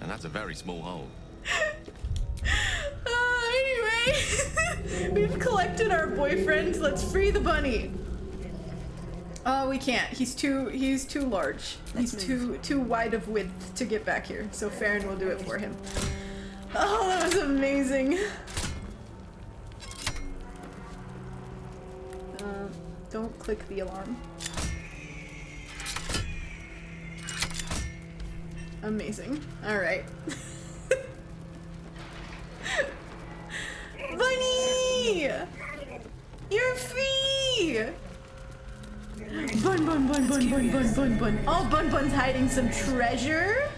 And that's a very small hole. Anyway, we've collected our boyfriend. Let's free the bunny. Oh, we can't. He's too large. He's too wide of width to get back here. So Faeryn will do it for him. Oh, that was amazing. Don't click the alarm. Amazing. Alright. Bunny! You're free! Bun, bun, bun, bun, bun, bun, bun, bun. Oh, Bun Bun's hiding some treasure?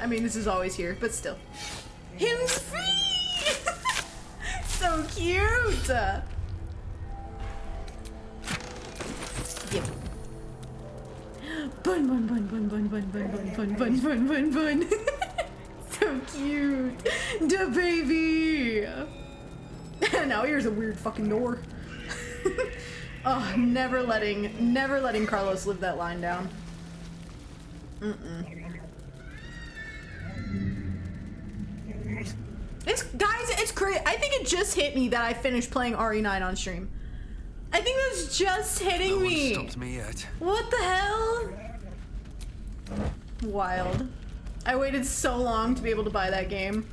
I mean, this is always here, but still. Him's free! So cute! Yep. Bun, bun, bun, bun, bun, bun, bun, bun, bun, bun, bun, bun, bun. So cute. The baby! Now here's a weird fucking door. Oh, never letting Carlos live that line down. It's crazy. I think it just hit me that I finished playing RE9 on stream. I think that's just hitting me. No one stopped me yet. What the hell? Wild. I waited so long to be able to buy that game,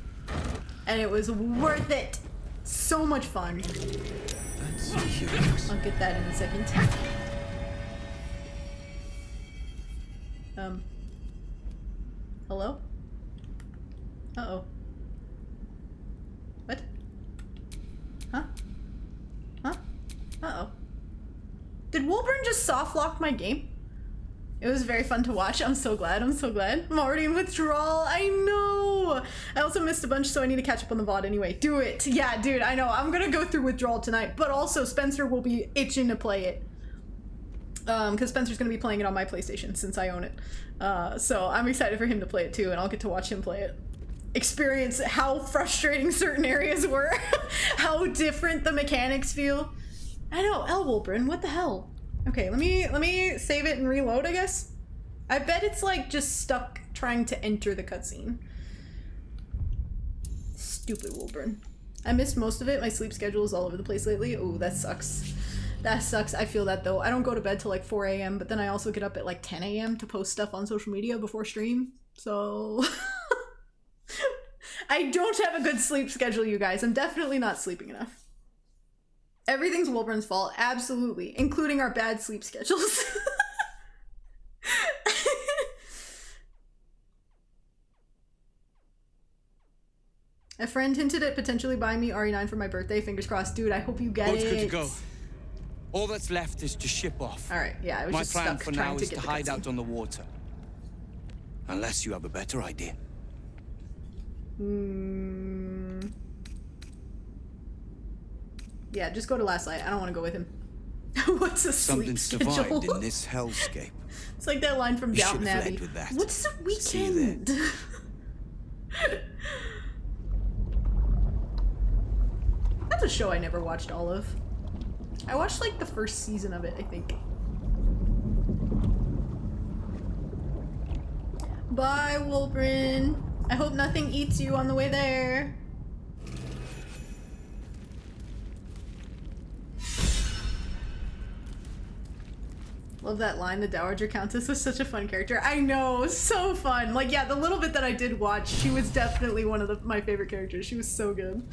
and it was worth it. So much fun. That's cute. I'll get that in a second. Hello? Uh-oh. What? Huh? Huh? Uh-oh. Did Wilburn just soft lock my game? It was very fun to watch. I'm so glad. I'm so glad. I'm already in withdrawal. I know. I also missed a bunch, so I need to catch up on the VOD anyway. Do it. Yeah, dude, I know. I'm gonna go through withdrawal tonight, but also Spencer will be itching to play it. Because Spencer's gonna be playing it on my PlayStation since I own it. So I'm excited for him to play it too, and I'll get to watch him play it. Experience how frustrating certain areas were. How different the mechanics feel. I know, Wilburn, what the hell? Okay, let me save it and reload, I guess. I bet it's like just stuck trying to enter the cutscene. Stupid Wilburn. I missed most of it. My sleep schedule is all over the place lately. Ooh, that sucks. That sucks. I feel that though. I don't go to bed till like 4 a.m., but then I also get up at like 10 a.m. to post stuff on social media before stream. So I don't have a good sleep schedule, you guys. I'm definitely not sleeping enough. Everything's Wilburn's fault, absolutely, including our bad sleep schedules. A friend hinted at potentially buying me RE9 for my birthday. Fingers crossed. Dude, I hope you get it. Boat's good to go. All that's left is to ship off. All right, yeah, I was My just plan stuck for trying now to is get to the hide cutscene. out on the water. Unless you have a better idea. Yeah, just go to Last Light. I don't want to go with him. What's a Something sleep schedule? survived in this hellscape. It's like that line from We Downton should have Abbey. led with that. What's a See you there. weekend? That's a show I never watched all of. I watched like the first season of it, I think. Bye, Wilburn. I hope nothing eats you on the way there. Love that line, the Dowager Countess was such a fun character. I know, so fun. Like, yeah, the little bit that I did watch, she was definitely one of my favorite characters. She was so good.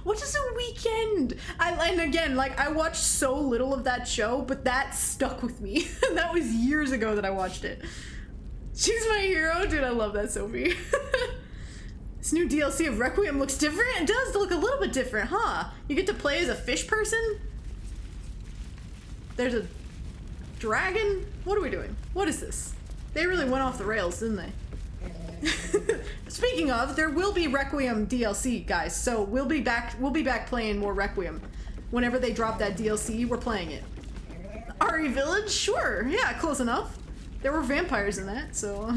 What is a weekend? And again, like, I watched so little of that show, but that stuck with me. That was years ago that I watched it. She's my hero. Dude, I love that Sophie. This new DLC of Requiem looks different. It does look a little bit different, huh? You get to play as a fish person? There's a dragon? What are we doing? What is this? They really went off the rails, didn't they? Speaking of, there will be Requiem DLC, guys. So we'll be back playing more Requiem. Whenever they drop that DLC, we're playing it. RE Village? Sure. Yeah, close enough. There were vampires in that, so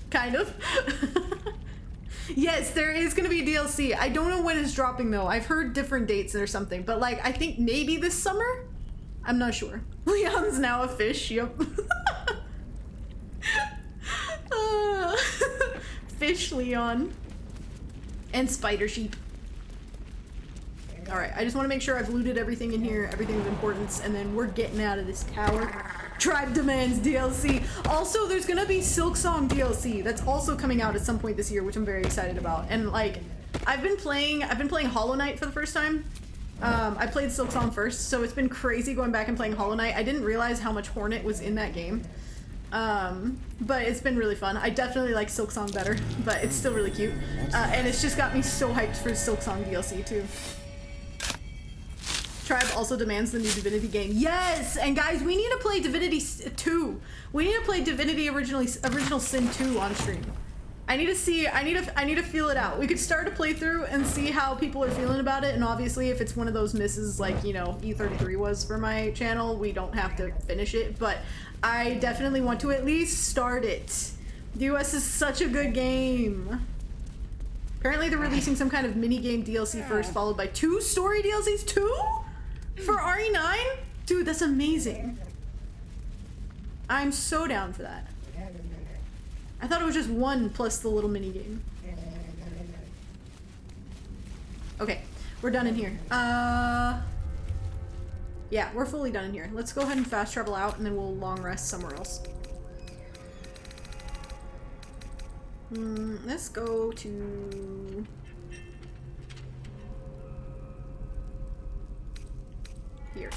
kind of. Yes, there is gonna be DLC. I don't know when it's dropping though. I've heard different dates or something, but like I think maybe this summer? I'm not sure. Leon's now a fish, yep. Fish Leon. And spider sheep. Alright, I just want to make sure I've looted everything in here, everything of importance, and then we're getting out of this tower. Tribe Demands DLC. Also, there's gonna be Silksong DLC. That's also coming out at some point this year, which I'm very excited about. And like, I've been playing Hollow Knight for the first time. I played Silksong first, so it's been crazy going back and playing Hollow Knight. I didn't realize how much Hornet was in that game. But it's been really fun. I definitely like Silksong better, but it's still really cute. And it's just got me so hyped for Silksong DLC too. Tribe also demands the new Divinity game. Yes! And guys, we need to play Divinity 2. We need to play Divinity Original Sin 2 on stream. I need to see, I need to feel it out. We could start a playthrough and see how people are feeling about it, and obviously if it's one of those misses like, you know, E33 was for my channel, we don't have to finish it, but I definitely want to at least start it. The US is such a good game. Apparently they're releasing some kind of mini-game DLC first, followed by 2 story DLCs? 2? For RE9? Dude, that's amazing. I'm so down for that. I thought it was just 1 plus the little mini game. Okay, we're done in here. Yeah, we're fully done in here. Let's go ahead and fast travel out and then we'll long rest somewhere else. Let's go to... here.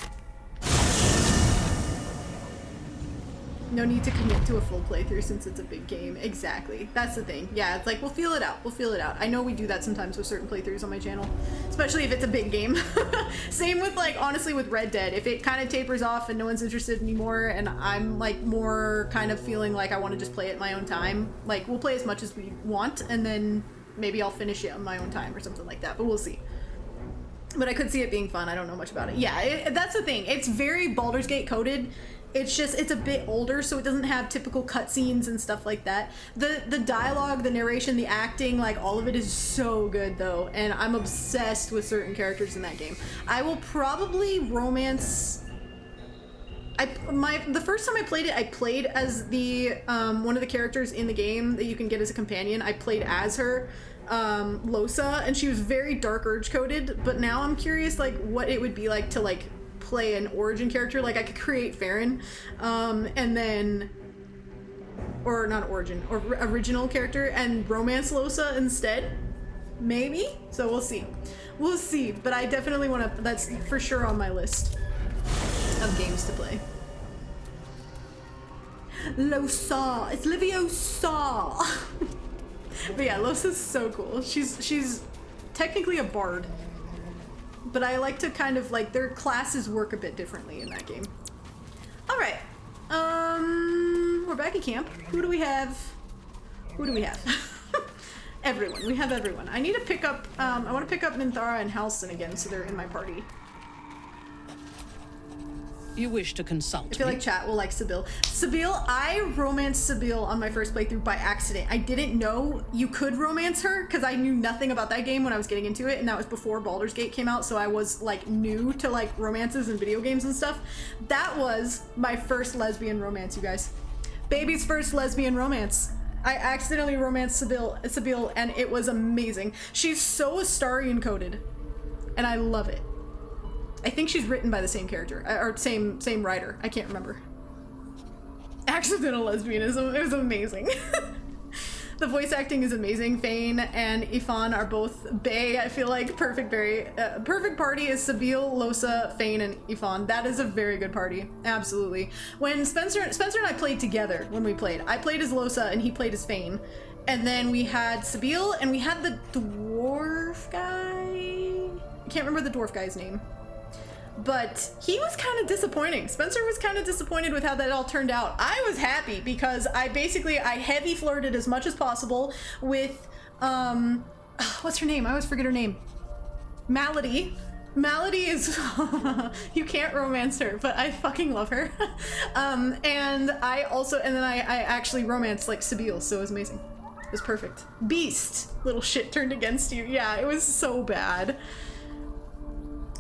No need to commit to a full playthrough since it's a big game. Exactly. That's the thing. Yeah, it's like, we'll feel it out. We'll feel it out. I know we do that sometimes with certain playthroughs on my channel, especially if it's a big game. Same with, like, honestly with Red Dead. If it kind of tapers off and no one's interested anymore and I'm, like, more kind of feeling like I want to just play it my own time, like, we'll play as much as we want and then maybe I'll finish it on my own time or something like that, but we'll see. But I could see it being fun. I don't know much about it. Yeah, that's the thing. It's very Baldur's Gate coded. It's just, it's a bit older, so it doesn't have typical cutscenes and stuff like that. The dialogue, the narration, the acting, like all of it is so good though, and I'm obsessed with certain characters in that game. I will probably romance... the first time I played it, I played as the one of the characters in the game that you can get as a companion. I played as her, Losa, and she was very Dark Urge coded, but now I'm curious like what it would be like to like play an origin character. Like I could create Faeryn, and then, or not origin, or original character and romance Losa instead, maybe? So we'll see. We'll see, but I definitely want to, that's for sure on my list of games to play. Losa, it's Liviosa. But yeah, Losa's so cool. She's technically a bard, but I like to kind of like, their classes work a bit differently in that game. All right, we're back at camp. Who do we have? Who do we have? Everyone. We have everyone. I need to pick up, I want to pick up Minthara and Halson again, so they're in my party. You wish to consult I feel like chat will like Sabille. Sabille, I romanced Sabille on my first playthrough by accident. I didn't know you could romance her because I knew nothing about that game when I was getting into it, and that was before Baldur's Gate came out, so I was like new to like romances and video games and stuff. That was my first lesbian romance, you guys. Baby's first lesbian romance. I accidentally romanced Sabille, and it was amazing. She's so Astarion coded, and I love it. I think she's written by the same character, or same writer. I can't remember. Accidental lesbianism, it was amazing. The voice acting is amazing. Fain and Ifan are both bae. I feel like perfect party is Sabille, Losa, Fain, and Ifan. That is a very good party, absolutely. When Spencer and I played together, I played as Losa and he played as Fain. And then we had Sabille and we had the dwarf guy. I can't remember the dwarf guy's name. But he was kind of disappointing. Spencer was kind of disappointed with how that all turned out. I was happy because I heavy flirted as much as possible with, what's her name? I always forget her name. Malady. Malady is, you can't romance her, but I fucking love her. And then I actually romanced like Sabille, so it was amazing. It was perfect. Beast, little shit turned against you. Yeah, it was so bad.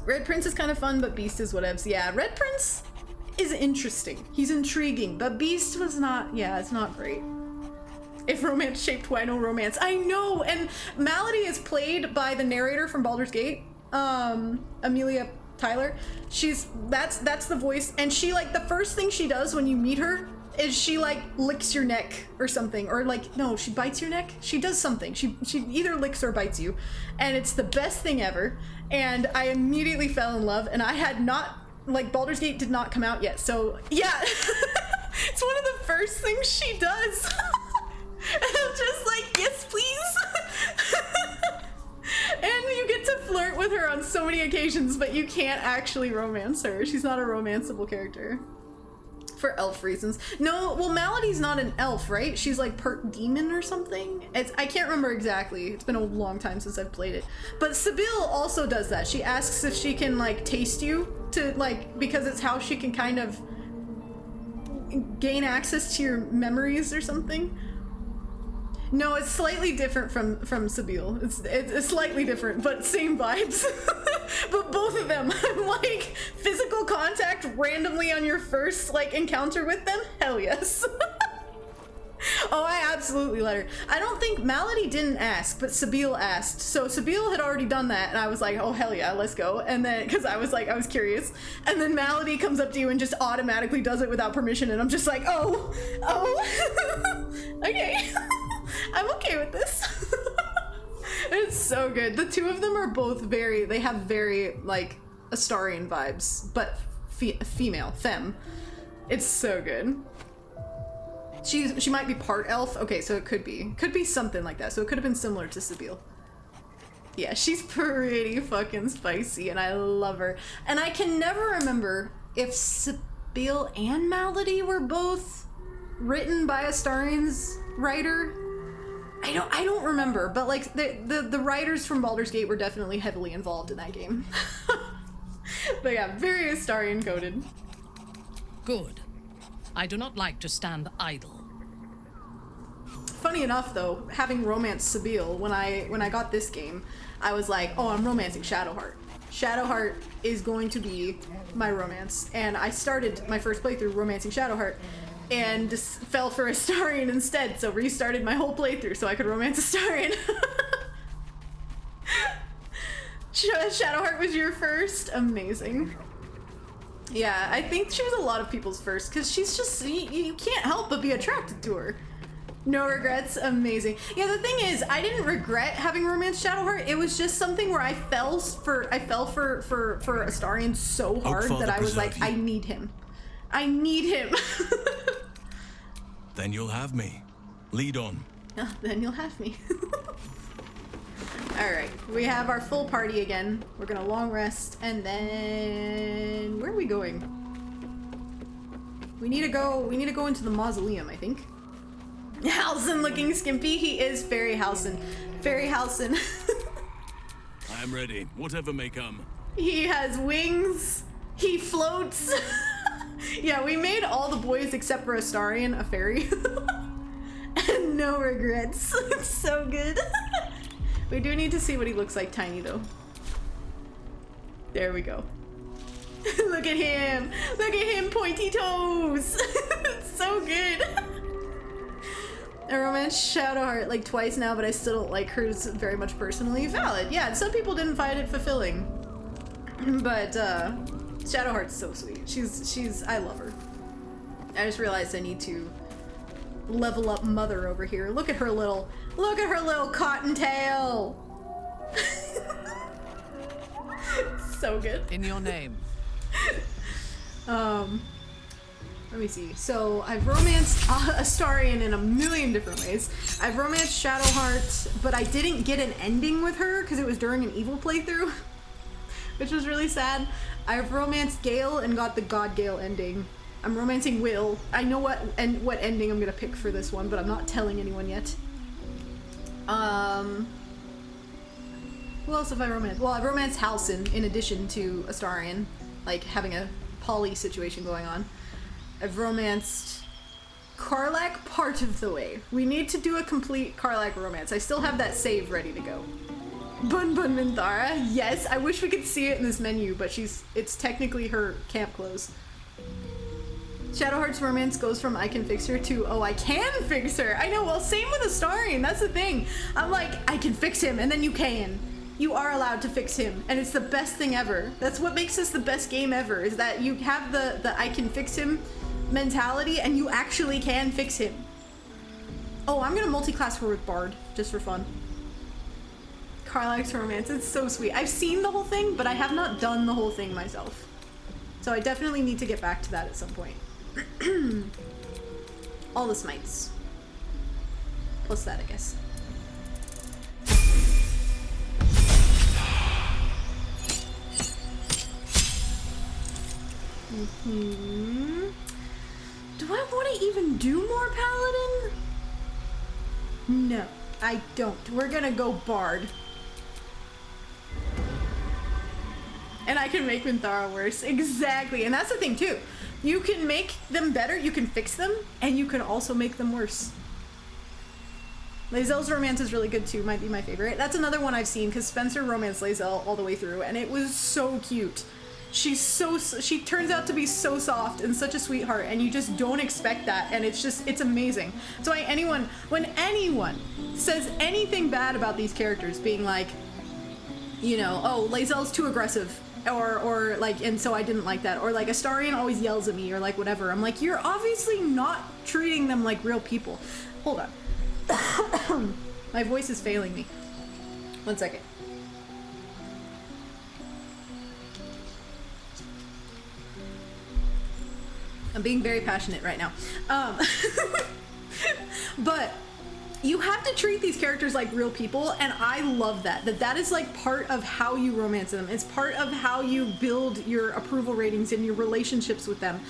Red Prince is kind of fun, but Beast is whatevs. Yeah, Red Prince is interesting. He's intriguing, but Beast was not, yeah, it's not great. If romance shaped Wino romance. I know, and Malady is played by the narrator from Baldur's Gate, Amelia Tyler. That's the voice, and she, like, the first thing she does when you meet her is she like licks your neck or something, or like, no, she bites your neck. She does something. She either licks or bites you, and it's the best thing ever. And I immediately fell in love, and I had not, like, Baldur's Gate did not come out yet, so yeah. It's one of the first things she does. And I'm just like, yes, please. And you get to flirt with her on so many occasions, but you can't actually romance her. She's not a romanceable character. For elf reasons. No, well, Malady's not an elf, right? She's like part demon or something. I can't remember exactly. It's been a long time since I've played it. But Sibyl also does that. She asks if she can like taste you to like, because it's how she can kind of gain access to your memories or something. No, it's slightly different from Sibyl. It's slightly different, but same vibes. But both of them, like, physical contact randomly on your first, like, encounter with them? Hell yes. Oh, I absolutely let her. I don't think Malady didn't ask, but Sibyl asked. So Sibyl had already done that, and I was like, oh, hell yeah, let's go. And then, because I was curious. And then Malady comes up to you and just automatically does it without permission, and I'm just like, oh, okay. I'm okay with this. It's so good. The two of them are both they have very, like, Astarion vibes, but femme. It's so good. She might be part elf. Okay, so it could be something like that. So it could have been similar to Sibyl. Yeah, she's pretty fucking spicy, and I love her. And I can never remember if Sibyl and Malady were both written by Astarion's writer. I don't remember, but like the writers from Baldur's Gate were definitely heavily involved in that game. But yeah, very Astarion coded. Good. I do not like to stand idle. Funny enough, though, having romanced Sibyl, when I got this game, I was like, oh, I'm romancing Shadowheart. Shadowheart is going to be my romance, and I started my first playthrough romancing Shadowheart, and just fell for Astarion instead, so restarted my whole playthrough so I could romance Astarion. Shadowheart was your first? Amazing. Yeah, I think she was a lot of people's first, because she's just, you can't help but be attracted to her. No regrets, amazing. Yeah, the thing is, I didn't regret having romanced Shadowheart. It was just something where I fell for Astarion so hard that I was like, I need him. I need him. Then you'll have me. Lead on. Oh, then you'll have me. Alright, we have our full party again. We're gonna long rest, and then... where are we going? We need to go into the mausoleum, I think. Halsin looking skimpy. He is Fairy Halsin. Fairy Halsin. I am ready, whatever may come. He has wings. He floats. Yeah, we made all the boys except for Astarion a fairy. And no regrets. It's so good. We do need to see what he looks like tiny, though. There we go. Look at him. Look at him, pointy toes. It's so good. I romanced Shadowheart like twice now, but I still don't like her very much personally. Valid. Yeah, some people didn't find it fulfilling. But, Shadowheart's so sweet. She's I love her. I just realized I need to level up Mother over here. Look at her little cottontail. So good. In your name. Let me see. So I've romanced Astarion in a million different ways. I've romanced Shadowheart, but I didn't get an ending with her because it was during an evil playthrough, which was really sad. I've romanced Gale and got the God Gale ending. I'm romancing Will. I know what ending I'm gonna pick for this one, but I'm not telling anyone yet. Who else have I romanced? Well, I've romanced Halsin in addition to Astarion, like having a poly situation going on. I've romanced Karlach part of the way. We need to do a complete Karlach romance. I still have that save ready to go. Bun Bun Minthara, yes. I wish we could see it in this menu, but it's technically her camp clothes. Shadowheart's romance goes from I can fix her to, oh, I can fix her. I know, well, same with Astarion, that's the thing. I'm like, I can fix him, and then you can. You are allowed to fix him, and it's the best thing ever. That's what makes this the best game ever, is that you have the I can fix him mentality and you actually can fix him. Oh, I'm gonna multi-class her with Bard, just for fun. Carlax romance, it's so sweet. I've seen the whole thing, but I have not done the whole thing myself. So I definitely need to get back to that at some point. All the smites. Plus that, I guess. Do I want to even do more Paladin? No, I don't. We're gonna go Bard. And I can make Minthara worse. Exactly. And that's the thing too. You can make them better, you can fix them, and you can also make them worse. Lae'zel's romance is really good too, might be my favorite. That's another one I've seen because Spencer romanced Lae'zel all the way through and it was so cute. She turns out to be so soft and such a sweetheart and you just don't expect that and it's amazing. So when anyone says anything bad about these characters being like, you know, oh, Lae'zel's too aggressive or like, and so I didn't like that, or like Astarion always yells at me or like whatever, I'm like, you're obviously not treating them like real people. Hold on. My voice is failing me. 1 second. I'm being very passionate right now. But you have to treat these characters like real people, and I love that. That is like part of how you romance them. It's part of how you build your approval ratings and your relationships with them.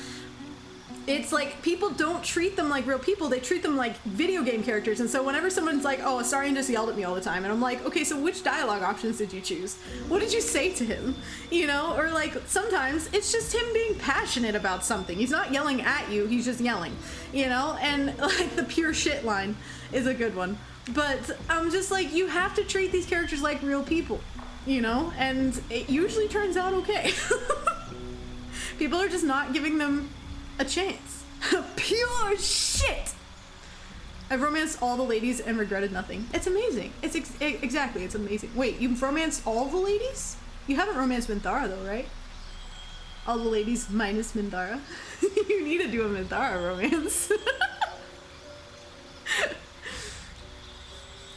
It's like people don't treat them like real people, they treat them like video game characters. And so whenever someone's like, oh, Astarion just yelled at me all the time, and I'm like, okay, so which dialogue options did you choose? What did you say to him? You know, or like sometimes it's just him being passionate about something. He's not yelling at you, he's just yelling, you know? And like the pure shit line is a good one. But I'm just like, you have to treat these characters like real people, you know? And it usually turns out okay. People are just not giving them a chance. Pure shit! I've romanced all the ladies and regretted nothing. It's amazing. It's exactly, it's amazing. Wait, you've romanced all the ladies? You haven't romanced Minthara though, right? All the ladies minus Minthara. You need to do a Minthara romance.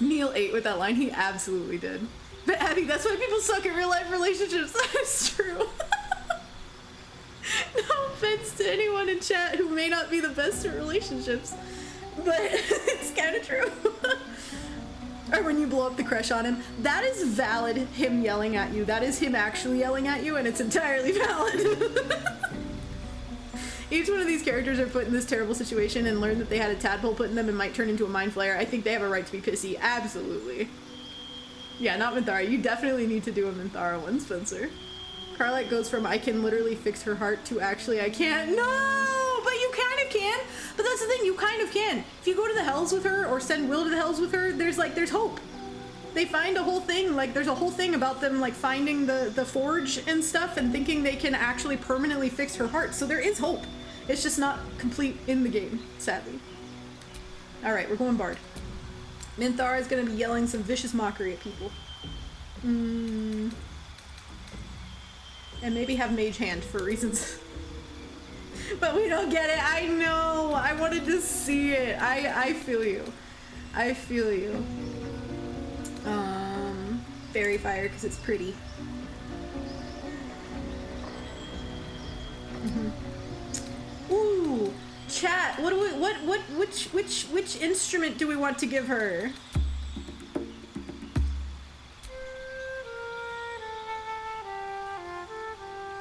Neil ate with that line, he absolutely did. But Abby, that's why people suck at real life relationships. That's true. No offense to anyone in chat who may not be the best at relationships, but it's kind of true. Or when you blow up the crush on him, that is valid, him yelling at you. That is him actually yelling at you, and it's entirely valid. Each one of these characters are put in this terrible situation and learn that they had a tadpole put in them and might turn into a mind flayer. I think they have a right to be pissy. Absolutely. Yeah, not Minthara. You definitely need to do a Minthara one, Spencer. Carlite goes from I can literally fix her heart to actually I can't. No, but you kind of can. But that's the thing, you kind of can. If you go to the Hells with her or send Will to the Hells with her, there's hope. They find a whole thing, like there's a whole thing about them like finding the forge and stuff and thinking they can actually permanently fix her heart. So there is hope. It's just not complete in the game, sadly. All right, we're going Bard. Minthara is gonna be yelling some vicious mockery at people. And maybe have Mage Hand for reasons. But we don't get it. I know. I wanted to see it. I feel you. I feel you. Fairy Fire because it's pretty. Ooh, chat. What do we? Which instrument do we want to give her?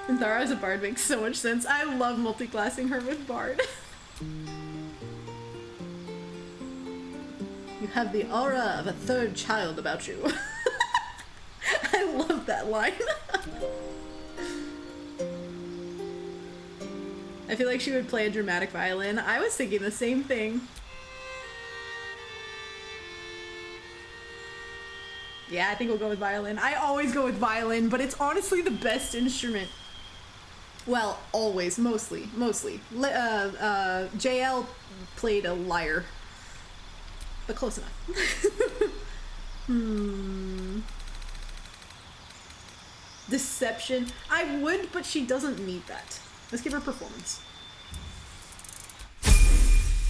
Minthara as a bard makes so much sense. I love multi-classing her with bard. You have the aura of a third child about you. I love that line. I feel like she would play a dramatic violin. I was thinking the same thing. Yeah, I think we'll go with violin. I always go with violin, but it's honestly the best instrument. Well, always, mostly. JL played a lyre, but close enough. Deception. I would, but she doesn't need that. Let's give her performance.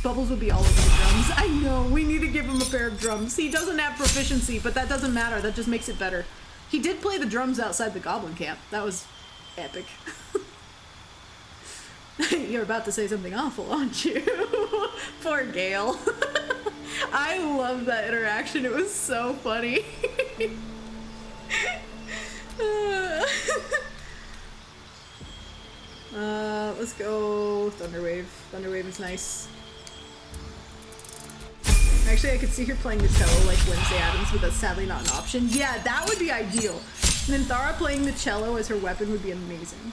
Bubbles would be all over the drums. I know, we need to give him a pair of drums. He doesn't have proficiency, but that doesn't matter. That just makes it better. He did play the drums outside the goblin camp. That was epic. You're about to say something awful, aren't you? Poor Gale. I love that interaction. It was so funny. Let's go Thunderwave. Thunderwave is nice. Actually, I could see her playing the cello like Wednesday Addams, but that's sadly not an option. Yeah, that would be ideal. Minthara playing the cello as her weapon would be amazing.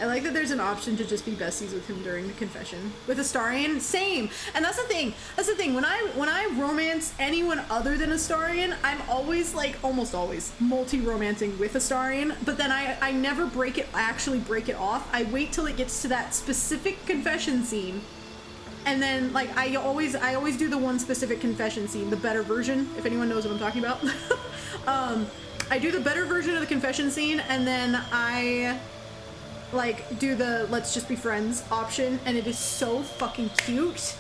I like that there's an option to just be besties with him during the confession. With Astarion, same. And that's the thing. That's the thing. When I romance anyone other than Astarion, I'm always like, almost always, multi-romancing with Astarion. But then I never actually break it off. I wait till it gets to that specific confession scene. And then like I always do the one specific confession scene, the better version, if anyone knows what I'm talking about. I do the better version of the confession scene, and then I like do the let's just be friends option, and it is so fucking cute,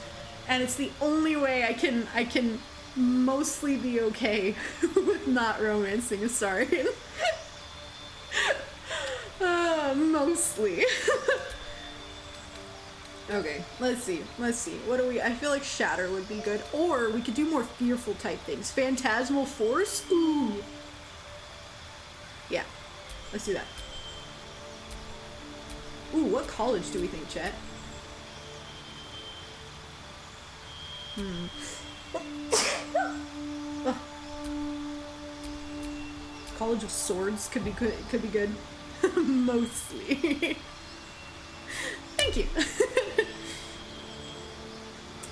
and it's the only way I can mostly be okay with not romancing Astarion. Mostly. Okay, let's see. What do we? I feel like Shatter would be good, or we could do more fearful type things. Phantasmal Force. Ooh. Yeah, let's do that. Ooh, what college do we think, chat? College of Swords could be good. Mostly. Thank you.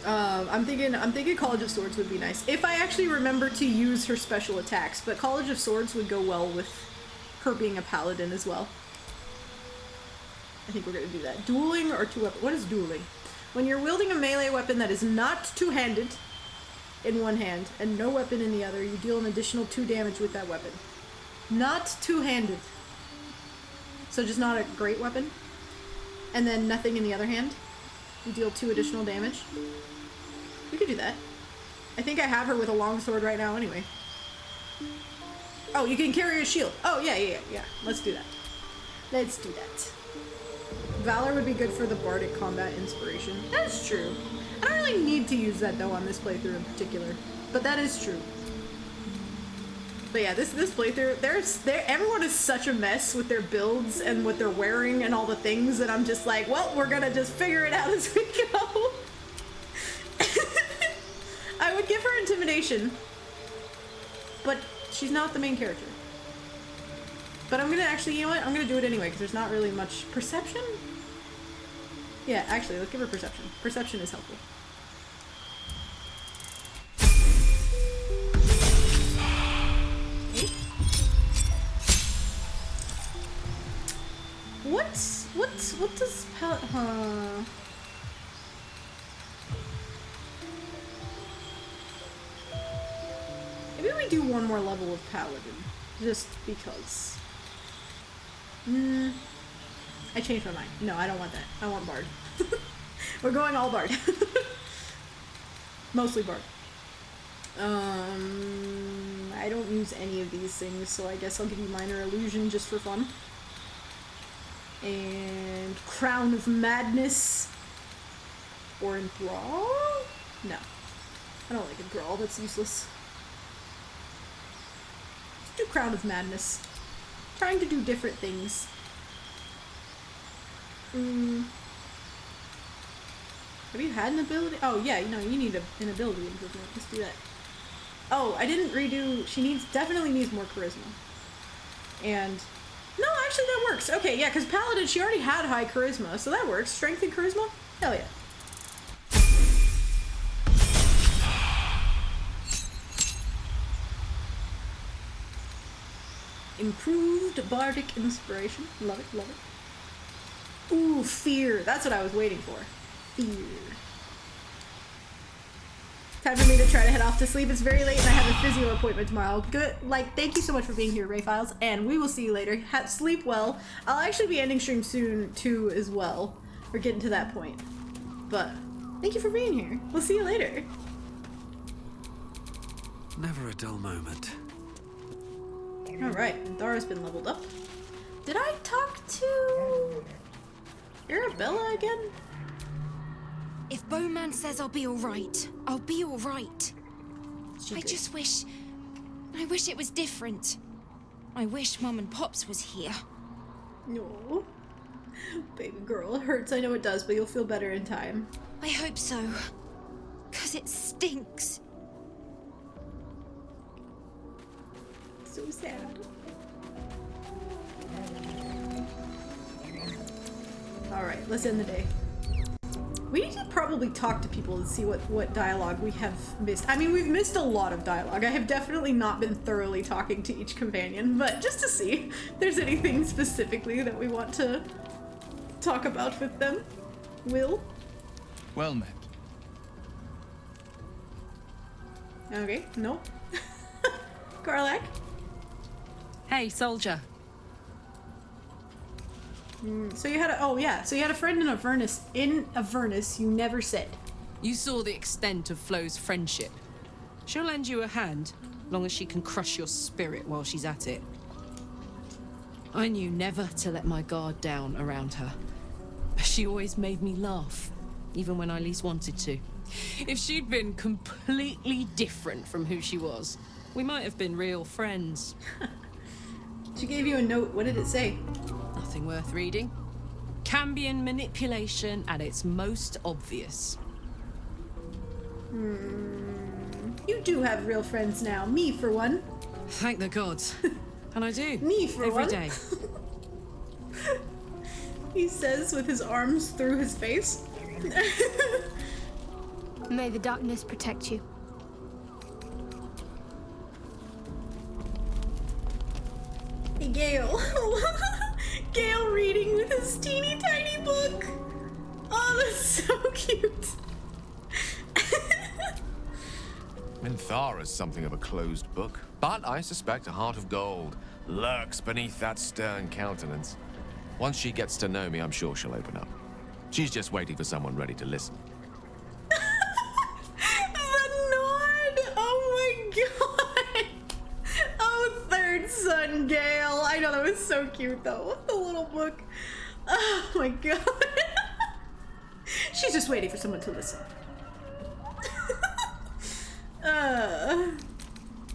I'm thinking College of Swords would be nice if I actually remember to use her special attacks, but College of Swords would go well with her being a paladin as well. I think we're gonna do that. Dueling or two-weapon? What is dueling? When you're wielding a melee weapon that is not two-handed in one hand and no weapon in the other, you deal an additional 2 damage with that weapon. Not two-handed. So just not a great weapon. And then nothing in the other hand. You deal 2 additional damage. We could do that. I think I have her with a longsword right now anyway. Oh, you can carry a shield. Oh, yeah. Let's do that. Let's do that. Valor would be good for the bardic combat inspiration. That's true. I don't really need to use that though on this playthrough in particular. But that is true. But yeah, this playthrough, everyone is such a mess with their builds and what they're wearing and all the things that I'm just like, well, we're gonna just figure it out as we go. I would give her intimidation, but she's not the main character. But I'm gonna actually, you know what? I'm gonna do it anyway because there's not really much perception. Yeah, actually, let's give her perception. Perception is helpful. What does maybe we do one more level of Paladin, just because. I changed my mind. No, I don't want that. I want Bard. We're going all Bard. Mostly Bard. I don't use any of these things, so I guess I'll give you Minor Illusion just for fun. And Crown of Madness. Or Enthrall? No. I don't like Enthrall, that's useless. Let's do Crown of Madness. Trying to do different things. Have you had an ability? Oh yeah, you know, you need an ability improvement. Let's do that. Oh, I didn't redo. She definitely needs more charisma. And no, actually that works. Okay, yeah, because Paladin, she already had high charisma, so that works. Strength and charisma? Hell yeah. Improved bardic inspiration. Love it, love it. Ooh, fear. That's what I was waiting for. Fear. Time for me to try to head off to sleep. It's very late and I have a physio appointment tomorrow. Good. Like, thank you so much for being here, Ray Files, and we will see you later. Sleep well. I'll actually be ending stream soon, too, as well. We're getting to that point. But Thank you for being here. We'll see you later. Never a dull moment. Alright, Dara's been leveled up. Did I talk to Arabella again? If Bowman says I'll be alright, I'll be alright. I just wish it was different. I wish Mum and Pops was here. No. Baby girl, it hurts. I know it does, but you'll feel better in time. I hope so. 'Cause it stinks. So sad. Alright, let's end the day. We need to probably talk to people and see what dialogue we have missed. I mean, we've missed a lot of dialogue. I have definitely not been thoroughly talking to each companion, but just to see if there's anything specifically that we want to talk about with them. Will? Well met. Okay, no. Karlak? Hey, soldier. So you had so you had a friend in Avernus. In Avernus, you never said. You saw the extent of Flo's friendship. She'll lend you a hand, long as she can crush your spirit while she's at it. I knew never to let my guard down around her. She always made me laugh, even when I least wanted to. If she'd been completely different from who she was, we might have been real friends. She gave you a note. What did it say? Nothing worth reading. Cambion manipulation at its most obvious. You do have real friends now. Me, for one. Thank the gods. And I do. Me, for every one. day. He says with his arms through his face. May the darkness protect you. Hey, Gale. Gale reading with his teeny tiny book. Oh, that's so cute. Minthara is something of a closed book, but I suspect a heart of gold lurks beneath that stern countenance. Once she gets to know me, I'm sure she'll open up. She's just waiting for someone ready to listen. The nod! Oh my god! Oh, third son, Gale. I know, that was so cute though. The little book. Oh my god. She's just waiting for someone to listen.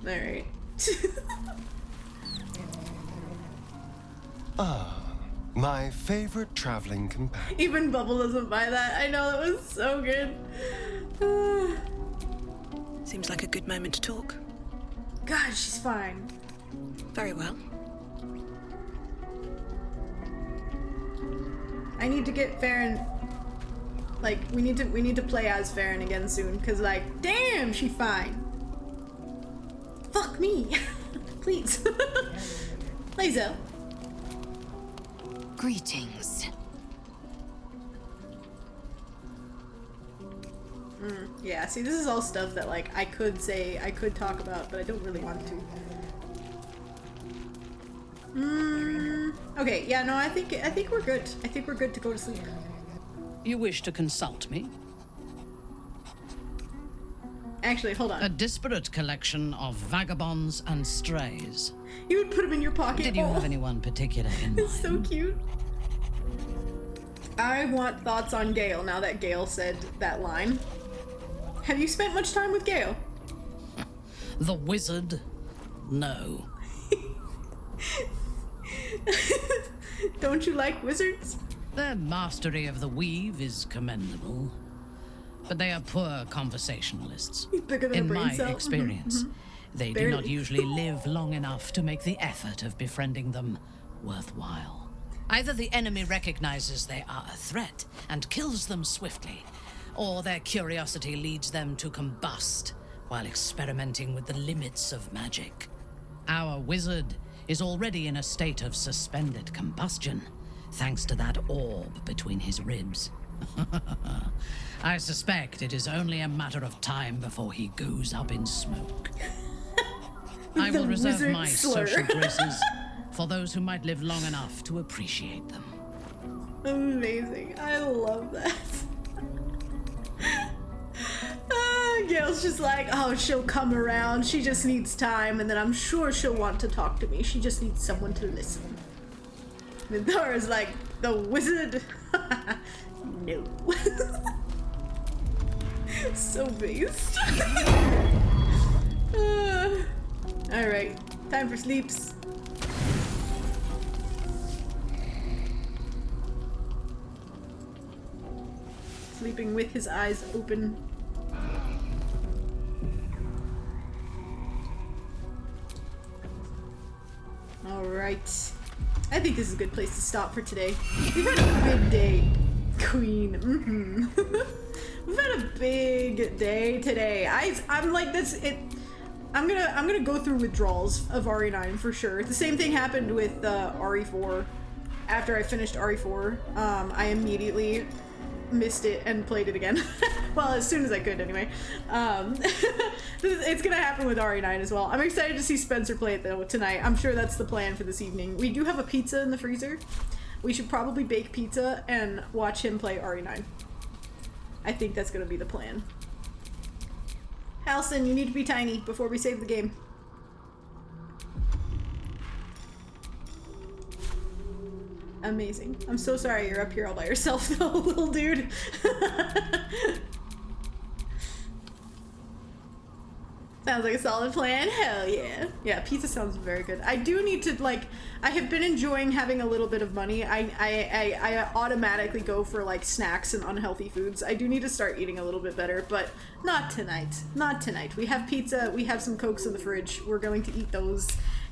Alright. My favorite traveling companion. Even Bubble doesn't buy that. I know, that was so good. Seems like a good moment to talk. God, she's fine. Very well. I need to get Faeryn. Like, we need to play as Faeryn again soon, cause like, damn, she fine. Fuck me, please. Lazo. Greetings. Yeah, see, this is all stuff that like I could talk about, but I don't really want to. Okay, yeah, no, I think we're good. I think we're good to go to sleep. You wish to consult me? Actually, hold on. A disparate collection of vagabonds and strays. You would put them in your pocket. Did you have anyone particular in mind? It's so cute. I want thoughts on Gale now that Gale said that line. Have you spent much time with Gale? The wizard? No. Don't you like wizards? Their mastery of the weave is commendable, but they are poor conversationalists. In my experience, they do not usually live long enough to make the effort of befriending them worthwhile. Either the enemy recognizes they are a threat and kills them swiftly, or their curiosity leads them to combust while experimenting with the limits of magic. Our wizard is already in a state of suspended combustion, thanks to that orb between his ribs. I suspect it is only a matter of time before he goes up in smoke. I will reserve my social graces for those who might live long enough to appreciate them. Amazing. I love that. Daryl's just like, oh, she'll come around. She just needs time, and then I'm sure she'll want to talk to me. She just needs someone to listen. And Thara's like, the wizard? No. So based. Alright, time for sleeps. Sleeping with his eyes open. Alright. I think this is a good place to stop for today. We've had a big day, Queen. We've had a big day today. I'm like this. I'm gonna go through withdrawals of RE9 for sure. The same thing happened with RE4. After I finished RE4, I immediately missed it and played it again. Well, as soon as I could anyway. It's gonna happen with RE9 as well. I'm excited to see Spencer play it though tonight. I'm sure that's the plan for this evening. We do have a pizza in the freezer. We should probably bake pizza and watch him play RE9. I think that's gonna be the plan. Halson, you need to be tiny before we save the game. Amazing. I'm so sorry you're up here all by yourself though, little dude. Sounds like a solid plan. Hell yeah. Yeah, pizza sounds very good. I do need to, like, I have been enjoying having a little bit of money. I automatically go for like snacks and unhealthy foods. I do need to start eating a little bit better, but not tonight. Not tonight. We have pizza, we have some Cokes in the fridge. We're going to eat those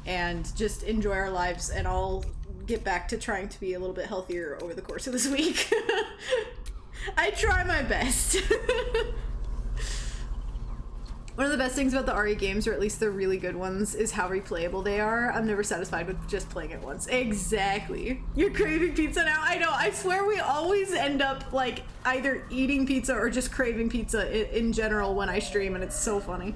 and just enjoy our lives, and I'll get back to trying to be a little bit healthier over the course of this week. I try my best. One of the best things about the RE games, or at least the really good ones, is how replayable they are. I'm never satisfied with just playing it once. Exactly. You're craving pizza now? I know. I swear we always end up like either eating pizza or just craving pizza in general when I stream, and it's so funny.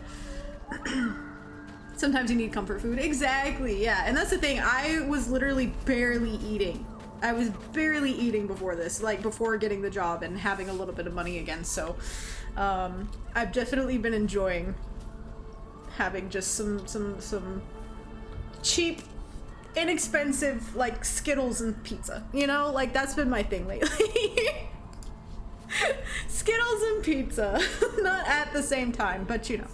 Sometimes you need comfort food. Exactly, yeah. And that's the thing. I was literally barely eating. I was barely eating before this, like before getting the job and having a little bit of money again, so I've definitely been enjoying having just some cheap, inexpensive, like, Skittles and pizza, you know? Like, that's been my thing lately. Skittles and pizza. Not at the same time, but you know.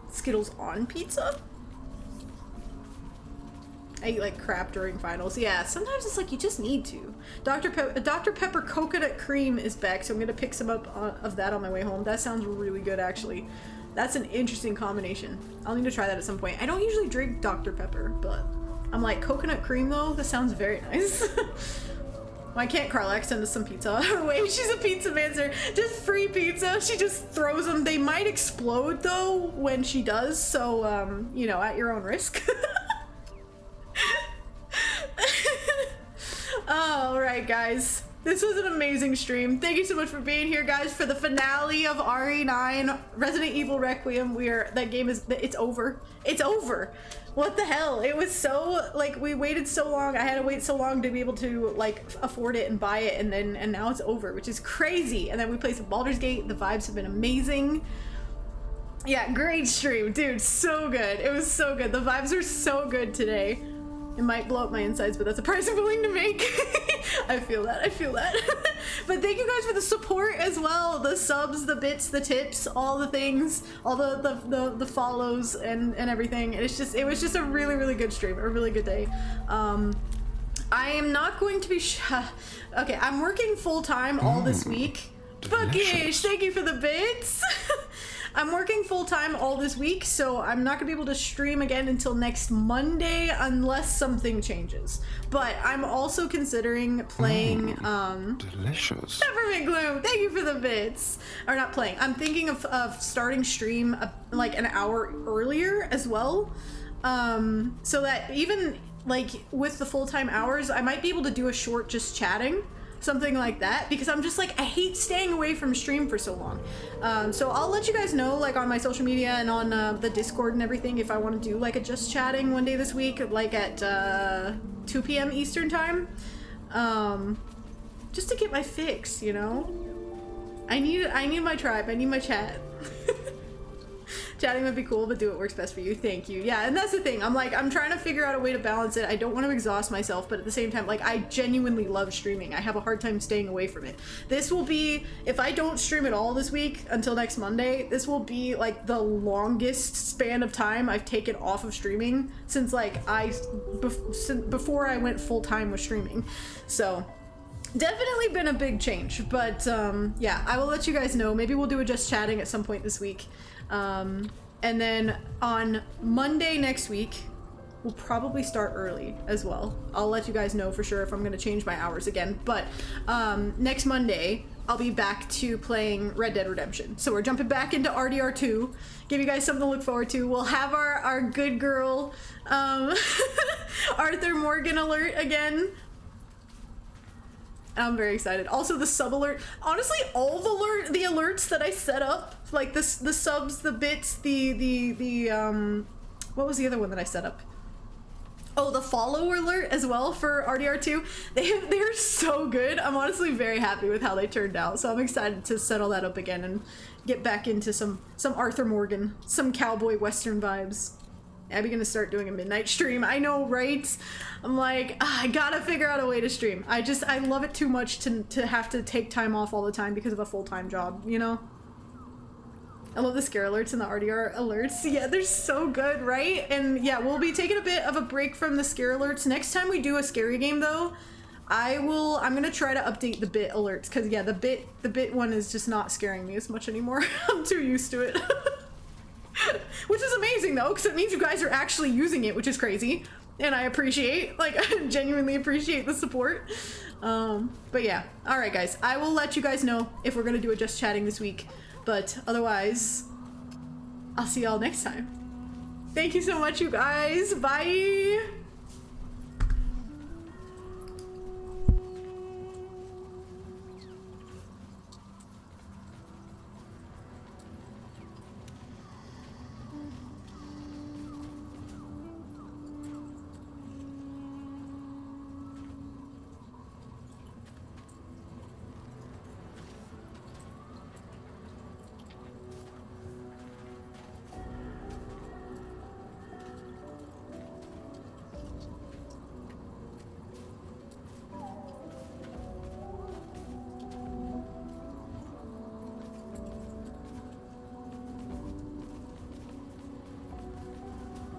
Skittles on pizza? I eat like crap during finals. Yeah, sometimes it's like you just need to. Dr. Pepper coconut cream is back, so I'm gonna pick some up of that on my way home. That sounds really good, actually. That's an interesting combination. I'll need to try that at some point. I don't usually drink Dr. Pepper, but I'm like, coconut cream though? That sounds very nice. Why can't Carla send us some pizza? Wait, she's a pizza mancer. Just free pizza. She just throws them. They might explode though when she does, so you know, at your own risk. Alright guys, this was an amazing stream. Thank you so much for being here, guys, for the finale of RE9 Resident Evil Requiem. That game is, it's over. It's over. What the hell? It was so, like, we waited so long. I had to wait so long to be able to, like, afford it and buy it, and now it's over, which is crazy. And then we played some Baldur's Gate. The vibes have been amazing. Yeah, great stream, dude. So good. It was so good. The vibes are so good today. It might blow up my insides, but that's a price I'm willing to make. I feel that. I feel that. But thank you guys for the support as well. The subs, the bits, the tips, all the things, all the follows and everything. It was just a really, really good stream. A really good day. I am not going to be okay, I'm working full time all this week. Bookish, thank you for the bits. I'm working full-time all this week, so I'm not gonna be able to stream again until next Monday unless something changes. But I'm also considering playing delicious. Peppermint Gloom. Thank you for the bits. Or not playing. I'm thinking of starting stream like an hour earlier as well. So that even like with the full-time hours, I might be able to do a short just chatting. Something like that, because I'm just like, I hate staying away from stream for so long. So I'll let you guys know, like, on my social media and on the Discord and everything, if I want to do like a just chatting one day this week, like at 2 p.m. Eastern time, just to get my fix, you know. I need my tribe. I need my chat. Chatting would be cool, but do what works best for you. Thank you. Yeah, and that's the thing. I'm trying to figure out a way to balance it. I don't want to exhaust myself, but at the same time, like, I genuinely love streaming. I have a hard time staying away from it. This will be, if I don't stream at all this week until next Monday, this will be like the longest span of time I've taken off of streaming since like before I went full time with streaming. So definitely been a big change, but yeah, I will let you guys know. Maybe we'll do a just chatting at some point this week. And then on Monday next week, we'll probably start early as well. I'll let you guys know for sure if I'm going to change my hours again. But next Monday, I'll be back to playing Red Dead Redemption. So we're jumping back into RDR2. Give you guys something to look forward to. We'll have our good girl Arthur Morgan alert again. I'm very excited. Also the sub alert. Honestly, all the alerts that I set up, like the subs, the bits, the what was the other one that I set up? Oh, the follow alert as well for RDR2. They're so good. I'm honestly very happy with how they turned out. So I'm excited to settle that up again and get back into some Arthur Morgan, some cowboy western vibes. Abby gonna start doing a midnight stream. I know, right? I'm like, I gotta figure out a way to stream. I love it too much to have to take time off all the time because of a full-time job, you know? I love the scare alerts and the RDR alerts. Yeah, they're so good, right? And yeah, we'll be taking a bit of a break from the scare alerts. Next time we do a scary game though, I'm gonna try to update the bit alerts, because yeah, the bit one is just not scaring me as much anymore. I'm too used to it. Which is amazing though, because it means you guys are actually using it, which is crazy. And I appreciate, like, I genuinely appreciate the support. But yeah, all right guys, I will let you guys know if we're gonna do a just chatting this week. But otherwise, I'll see y'all next time. Thank you so much, you guys. Bye.